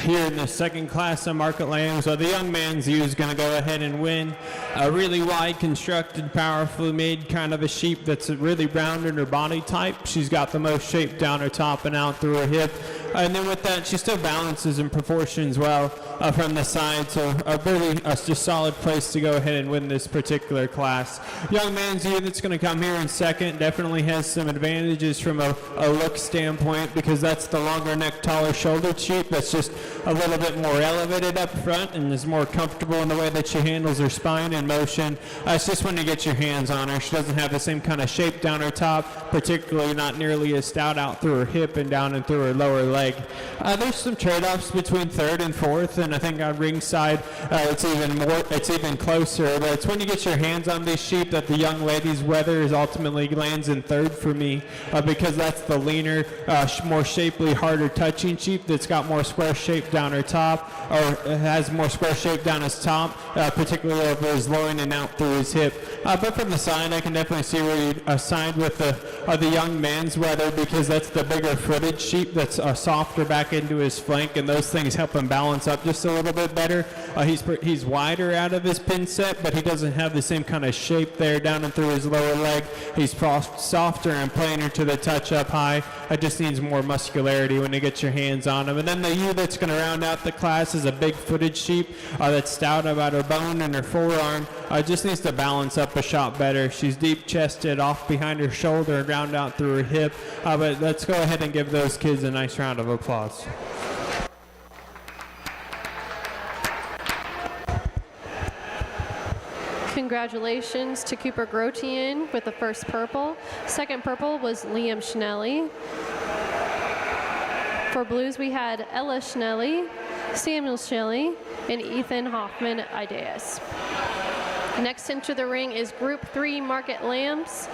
Speaker 1: Here in the second class of Market Lambs, the young man's ewe is going to go ahead and win. A really wide constructed, powerfully made kind of a sheep that's really round in her body type. She's got the most shape down her top and out through her hip. And then with that, she still balances and proportions well. from the side. So a just solid place to go ahead and win this particular class. Young man's ewe that's going to come here in second definitely has some advantages from a look standpoint because that's the longer neck, taller shouldered sheep that's just a little bit more elevated up front and is more comfortable in the way that she handles her spine and motion. It's just when you get your hands on her. She doesn't have the same kind of shape down her top, particularly not nearly as stout out through her hip and down and through her lower leg. There's some trade-offs between third and fourth, and I think on ringside it's even closer. But it's when you get your hands on these sheep that the young lady's weather is ultimately lands in third for me because that's the leaner, more shapely, harder touching sheep that's got more square shape down her top, or has more square shape down his top, particularly over his loin and out through his hip. But from the side, I can definitely see where you side with the young man's weather because that's the bigger footed sheep that's softer back into his flank, and those things help him balance up just a little bit better. He's wider out of his pin set, but he doesn't have the same kind of shape there down and through his lower leg. He's softer and plainer to the touch up high. It just needs more muscularity when you get your hands on him. And then the ewe that's going to round out the class is a big footed sheep that's stout about her bone and her forearm. Just needs to balance up a shot better. She's deep chested off behind her shoulder and round out through her hip. But let's go ahead and give those kids a nice round of applause.
Speaker 5: Congratulations to Cooper Grotian with the first purple. Second purple was Liam Schnelly. For blues, we had Ella Schnelly, Samuel Shelley, and Ethan Hoffman Ideas. Next into the ring is Group 3 Market Lambs.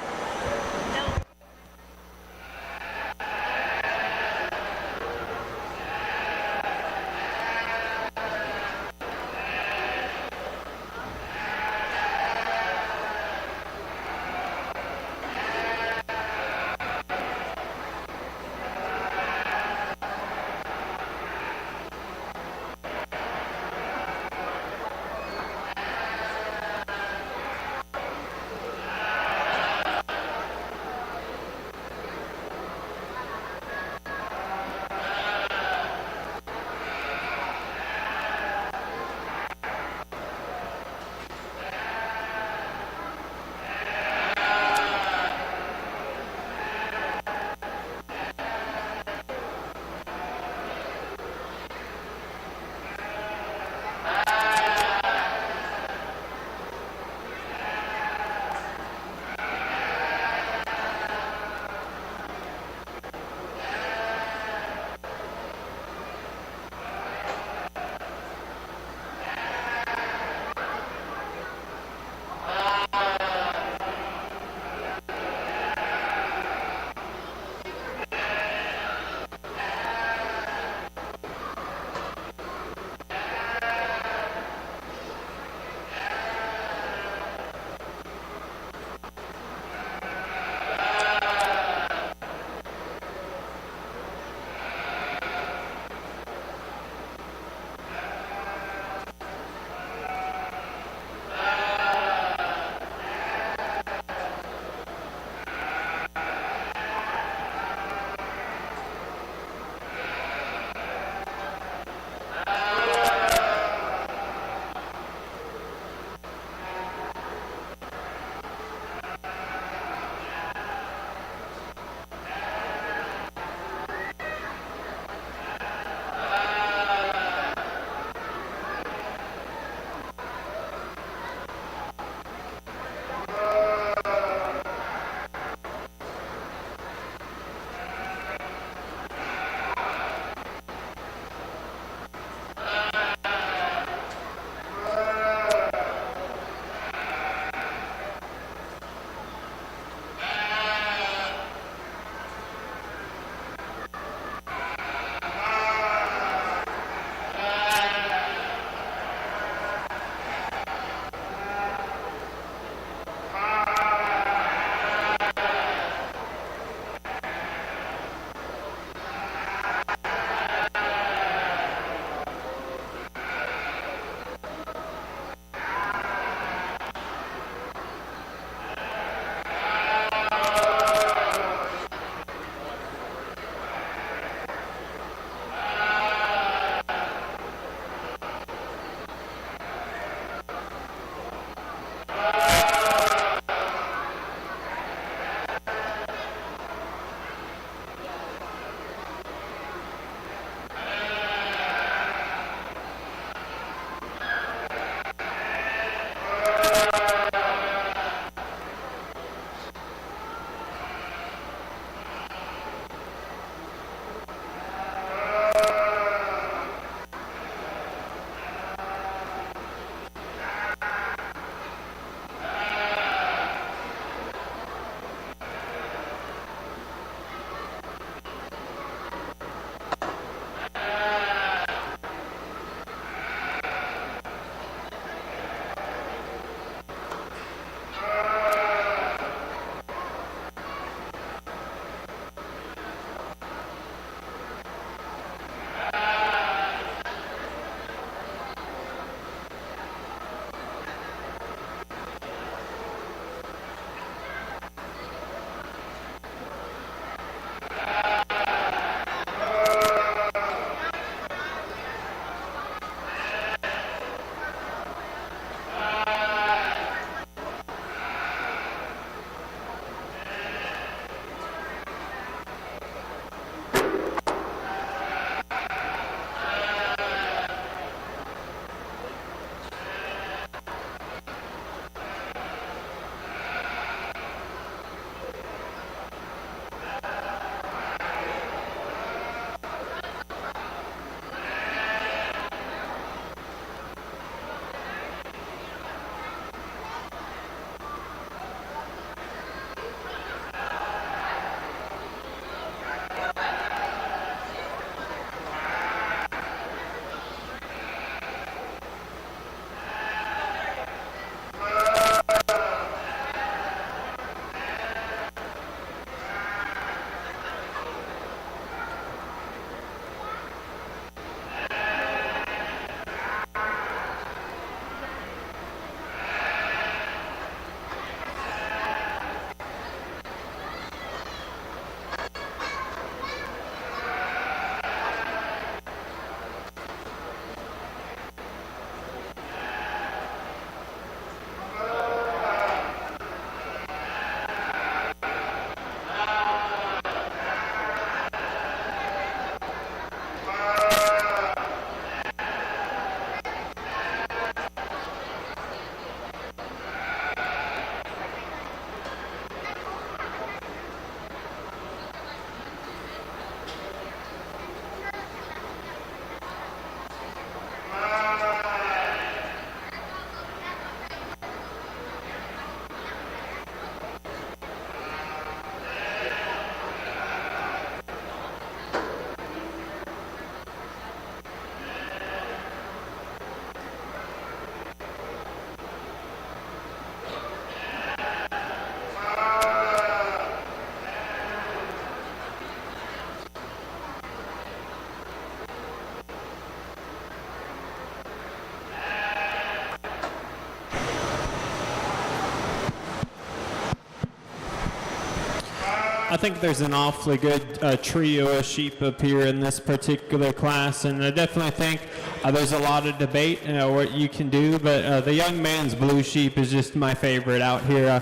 Speaker 1: I think there's an awfully good trio of sheep up here in this particular class, and I definitely think there's a lot of debate, what you can do, but the young man's blue sheep is just my favorite out here.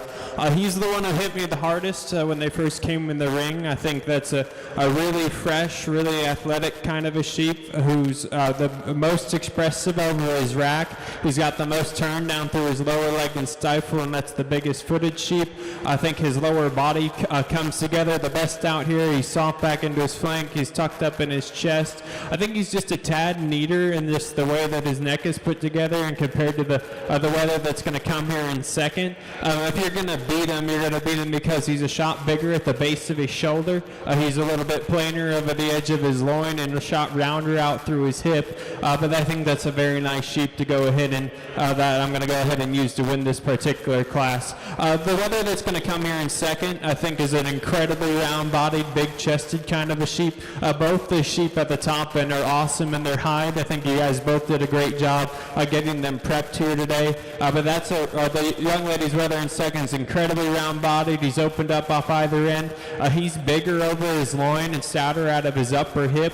Speaker 1: He's the one who hit me the hardest when they first came in the ring. I think that's a really fresh, really athletic kind of a sheep who's the most expressive over his rack. He's got the most turn down through his lower leg and stifle, and that's the biggest footed sheep. I think his lower body comes together the best out here. He's soft back into his flank. He's tucked up in his chest. I think he's just a tad neater in just the way that his neck is put together, and compared to the weather that's going to come here in second. If you're going to beat him, you're going to beat him because he's a shot bigger at the base of his shoulder. He's a little bit plainer over the edge of his loin and a shot rounder out through his hip. But I think that's a very nice sheep to go ahead and that I'm going to go ahead and use to win this particular class. The weather that's going to come here in second, I think, is an incredibly round-bodied, big-chested kind of a sheep. Both the sheep at the top end are awesome in their hide. I think you guys both did a great job getting them prepped here today. But that's the young lady's weather in second is incredibly round-bodied. He's opened up off either end. He's bigger over his loin and stouter out of his upper hip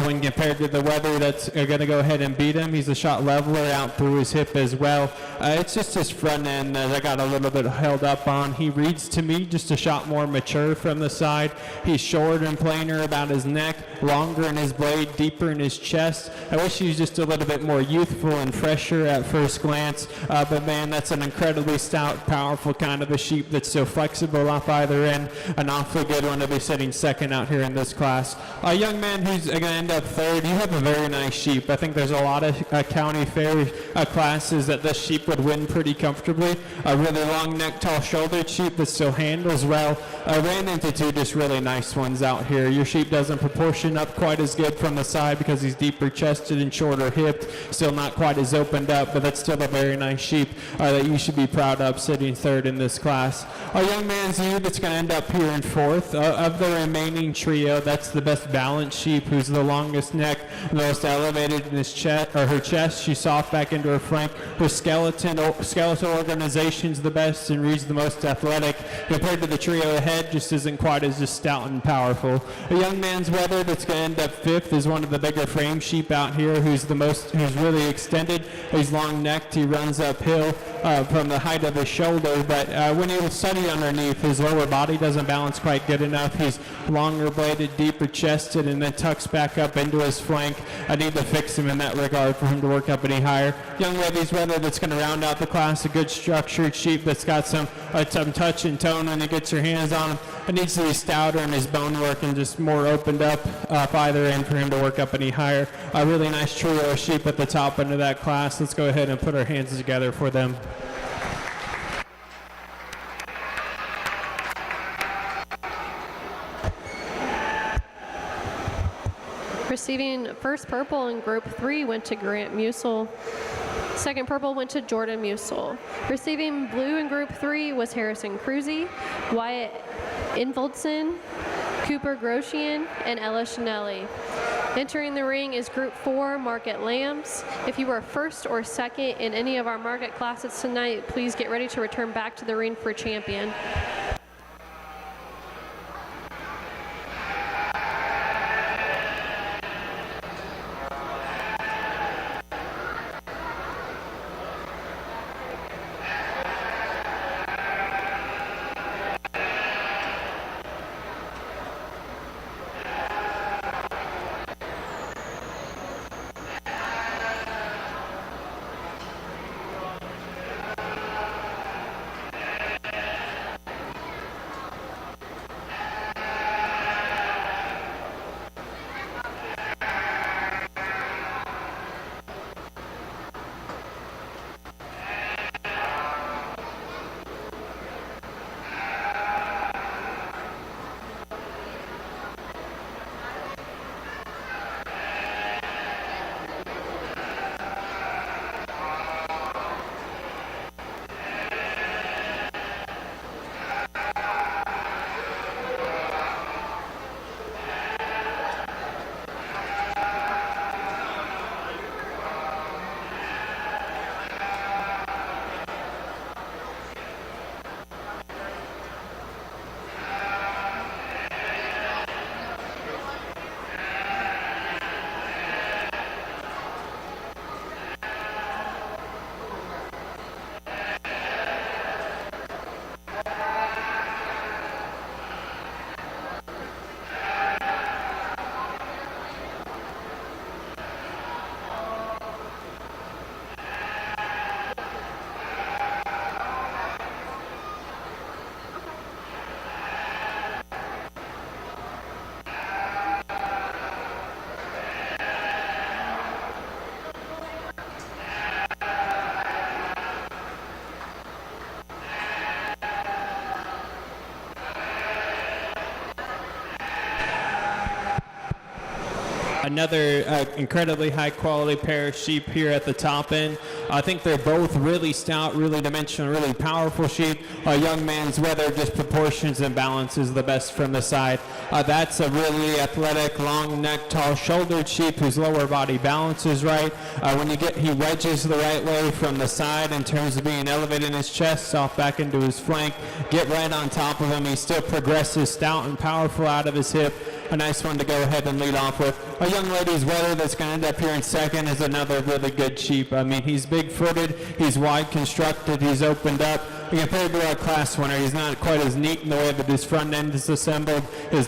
Speaker 1: when compared to the weather that's going to go ahead and beat him. He's a shot leveler out through his hip as well. It's just his front end that I got a little bit held up on. He reads to me just a shot more mature from the side. He's shorter and plainer about his neck, longer in his blade, deeper in his chest. I wish he was just a little bit more youthful and fresher at first glance. But man, that's an incredibly stout, powerful kind of a sheep that's so flexible off either end. An awfully good one to be sitting second out here in this class. A young man who's going to end up third, you have a very nice sheep. I think there's a lot of county fair classes that this sheep would win pretty comfortably. A really long neck, tall shouldered sheep that still handles well. I ran into two just really nice ones out here. Your sheep doesn't proportion up quite as good from the side because he's deeper chested and shorter hipped. Still not quite as opened up, but that's still a very nice sheep that you should be proud of sitting third in this class. A young man's ewe that's going to end up here in fourth. Of the remaining trio, that's the best balanced sheep, who's the longest neck, the most elevated in his chest, or her chest. She's soft back into her flank. Her skeletal organization's the best and reads the most athletic. Compared to the trio ahead, just isn't quite as just stout and powerful. A young man's weather that's going to end up fifth is one of the bigger frame sheep out here, who's really extended. He's long necked. He runs uphill from the height of his shoulder, but when you study underneath, his lower body doesn't balance quite good enough. He's longer bladed, deeper chested, and then tucks back up into his flank. I need to fix him in that regard for him to work up any higher. Young lady's weather that's going to round out the class, a good structured sheep that's got some touch and tone when you get your hands on him. It needs to be stouter in his bone work and just more opened up either end for him to work up any higher. A really nice trio of sheep at the top end of that class. Let's go ahead and put our hands together for them.
Speaker 5: Receiving first purple in Group 3 went to Grant Musel. Second purple went to Jordan Musel. Receiving blue in Group 3 was Harrison Cruzy, Wyatt Involdson, Cooper Groshian, and Ella Chanelli. Entering the ring is Group 4 Market Lambs. If you are first or second in any of our market classes tonight, please get ready to return back to the ring for champion.
Speaker 1: Another incredibly high quality pair of sheep here at the top end. I think they're both really stout, really dimensional, really powerful sheep. Young man's weather, just proportions and balance is the best from the side. That's a really athletic, long neck, tall shouldered sheep whose lower body balance is right. He wedges the right way from the side in terms of being elevated in his chest, soft back into his flank. Get right on top of him. He still progresses stout and powerful out of his hip. A nice one to go ahead and lead off with. A young lady's weather that's going to end up here in second is another really good sheep. I mean, he's big-footed, he's wide constructed, he's opened up. Compared to our class winner, he's not quite as neat in the way that his front end is assembled. His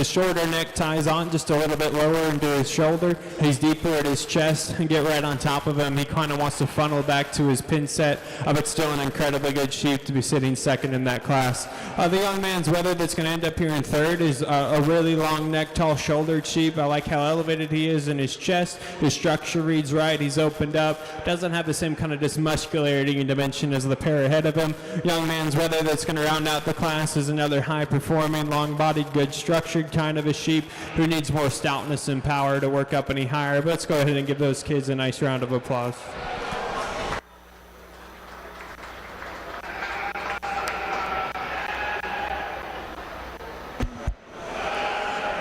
Speaker 1: shorter neckties on just a little bit lower into his shoulder. He's deeper at his chest. And get right on top of him. He kind of wants to funnel back to his pin set, but still an incredibly good sheep to be sitting second in that class. The young man's weather that's going to end up here in third is a really long neck, tall shouldered sheep. I like how elevated he is in his chest. His structure reads right. He's opened up. Doesn't have the same kind of just muscularity and dimension as the pair ahead of him. Young man's weather that's going to round out the class is another high-performing, long-bodied, good-structured kind of a sheep who needs more stoutness and power to work up any higher. But let's go ahead and give those kids a nice round of applause.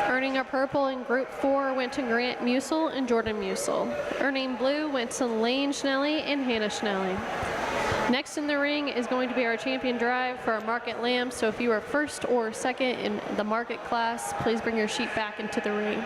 Speaker 5: Earning a purple in Group 4 went to Grant Musel and Jordan Musel. Earning blue went to Lane Schnelly and Hannah Schnelly. Next in the ring is going to be our champion drive for our market lamb. So if you are first or second in the market class, please bring your sheep back into the ring.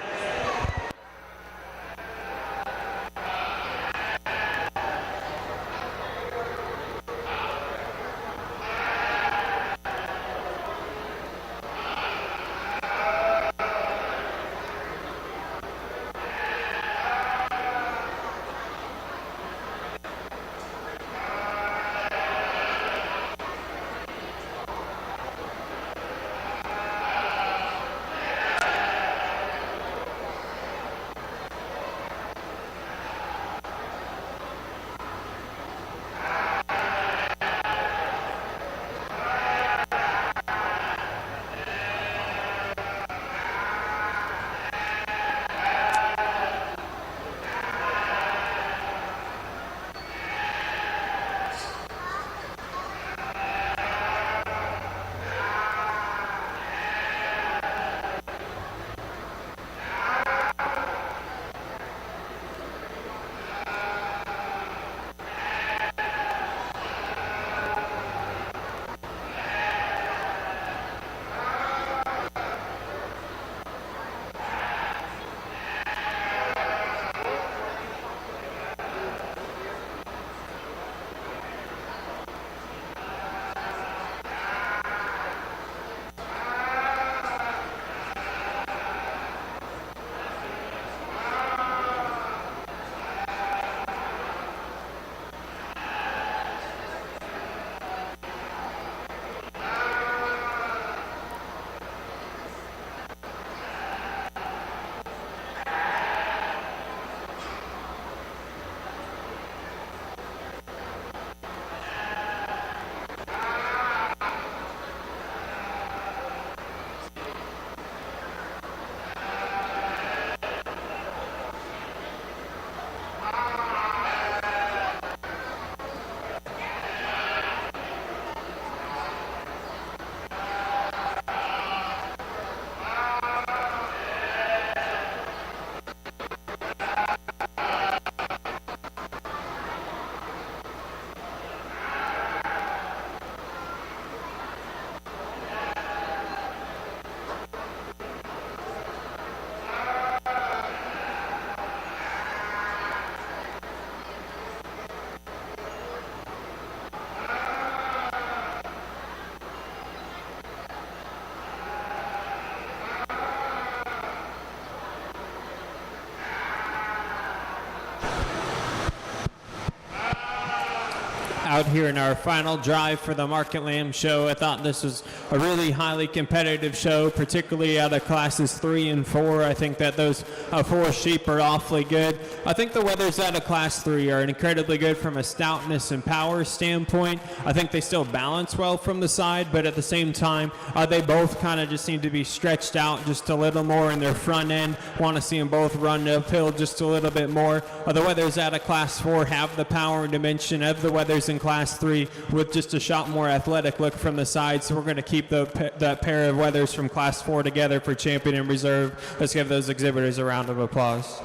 Speaker 1: Out here in our final drive for the Market Lamb show. I thought this was a really highly competitive show, particularly out of classes 3 and 4. I think that those 4 sheep are awfully good. I think the wethers out of class 3 are incredibly good from a stoutness and power standpoint. I think they still balance well from the side, but at the same time, they both kind of just need to be stretched out just a little more in their front end. Want to see them both run uphill just a little bit more. The wethers out of class 4 have the power and dimension of the wethers in class 3 with just a shot more athletic look from the side. So we're going to keep that pair of wethers from class 4 together for champion and reserve. Let's give those exhibitors a round of applause.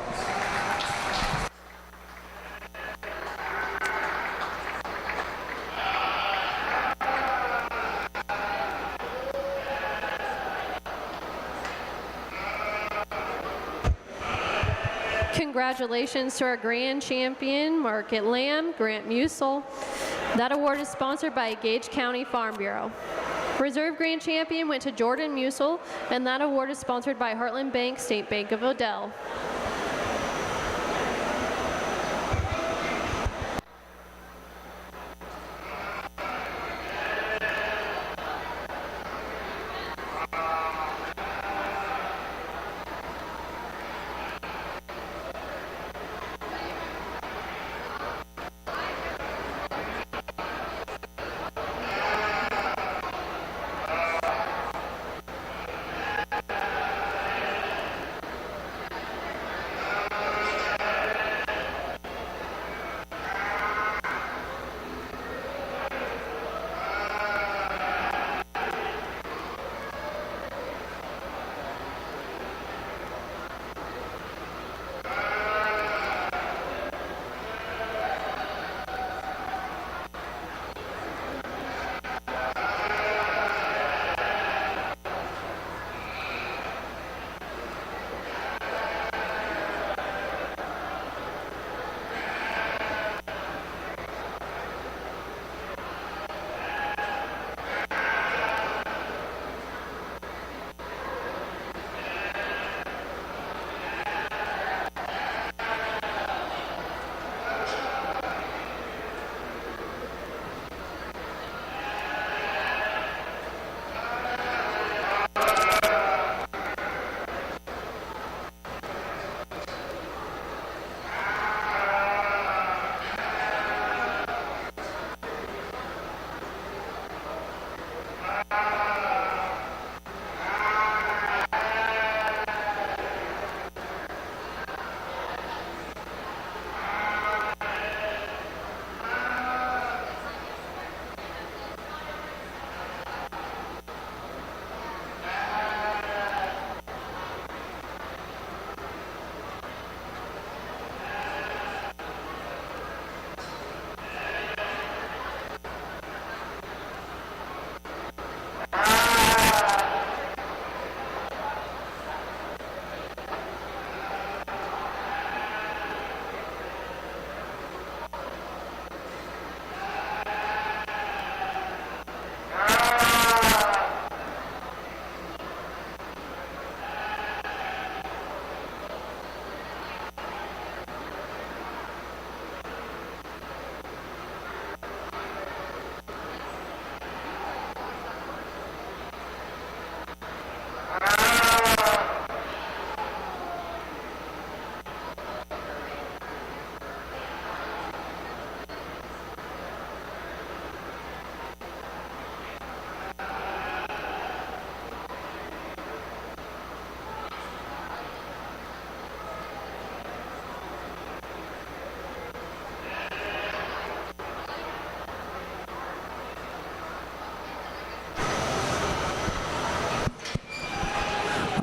Speaker 5: Congratulations to our grand champion, Market Lamb, Grant Musel. That award is sponsored by Gage County Farm Bureau. Reserve grand champion went to Jordan Musel, and that award is sponsored by Heartland Bank, State Bank of Odell.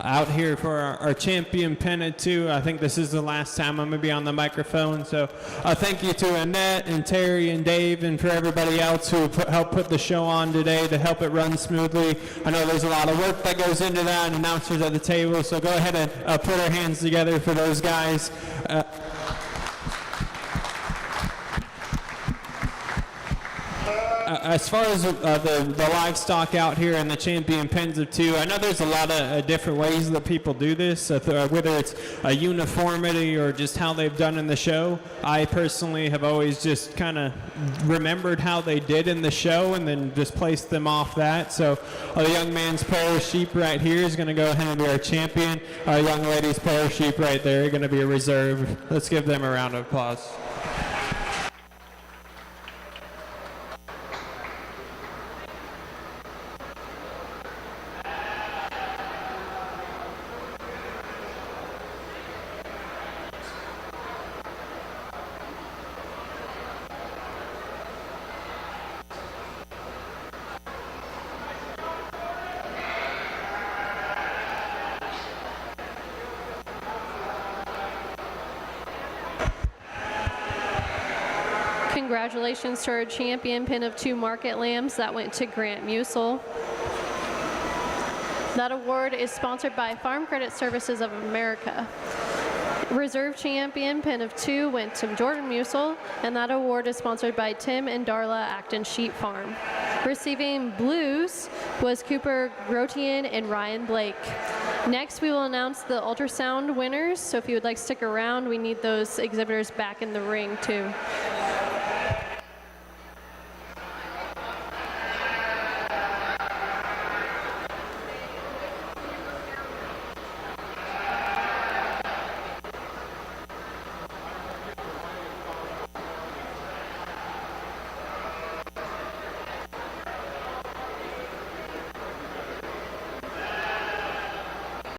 Speaker 1: out here for our champion pennant too. I think this is the last time I'm going to be on the microphone. So thank you to Annette and Terry and Dave and for everybody else who helped put the show on today to help it run smoothly. I know there's a lot of work that goes into that, and announcers at the table, so go ahead and put our hands together for those guys. as far as the livestock out here and the champion pens of 2, I know there's a lot of different ways that people do this, whether it's a uniformity or just how they've done in the show. I personally have always just kind of remembered how they did in the show and then just placed them off that. So the young man's pair of sheep right here is going to go ahead and be our champion. Our young lady's pair of sheep right there are going to be a reserve. Let's give them a round of applause.
Speaker 5: Congratulations to our champion pin of 2 market lambs. That went to Grant Musel. That award is sponsored by Farm Credit Services of America. Reserve champion pin of 2 went to Jordan Musel, and that award is sponsored by Tim and Darla Acton Sheep Farm. Receiving blues was Cooper Grotian and Ryan Blake. Next, we will announce the ultrasound winners, so if you would like to stick around, we need those exhibitors back in the ring too.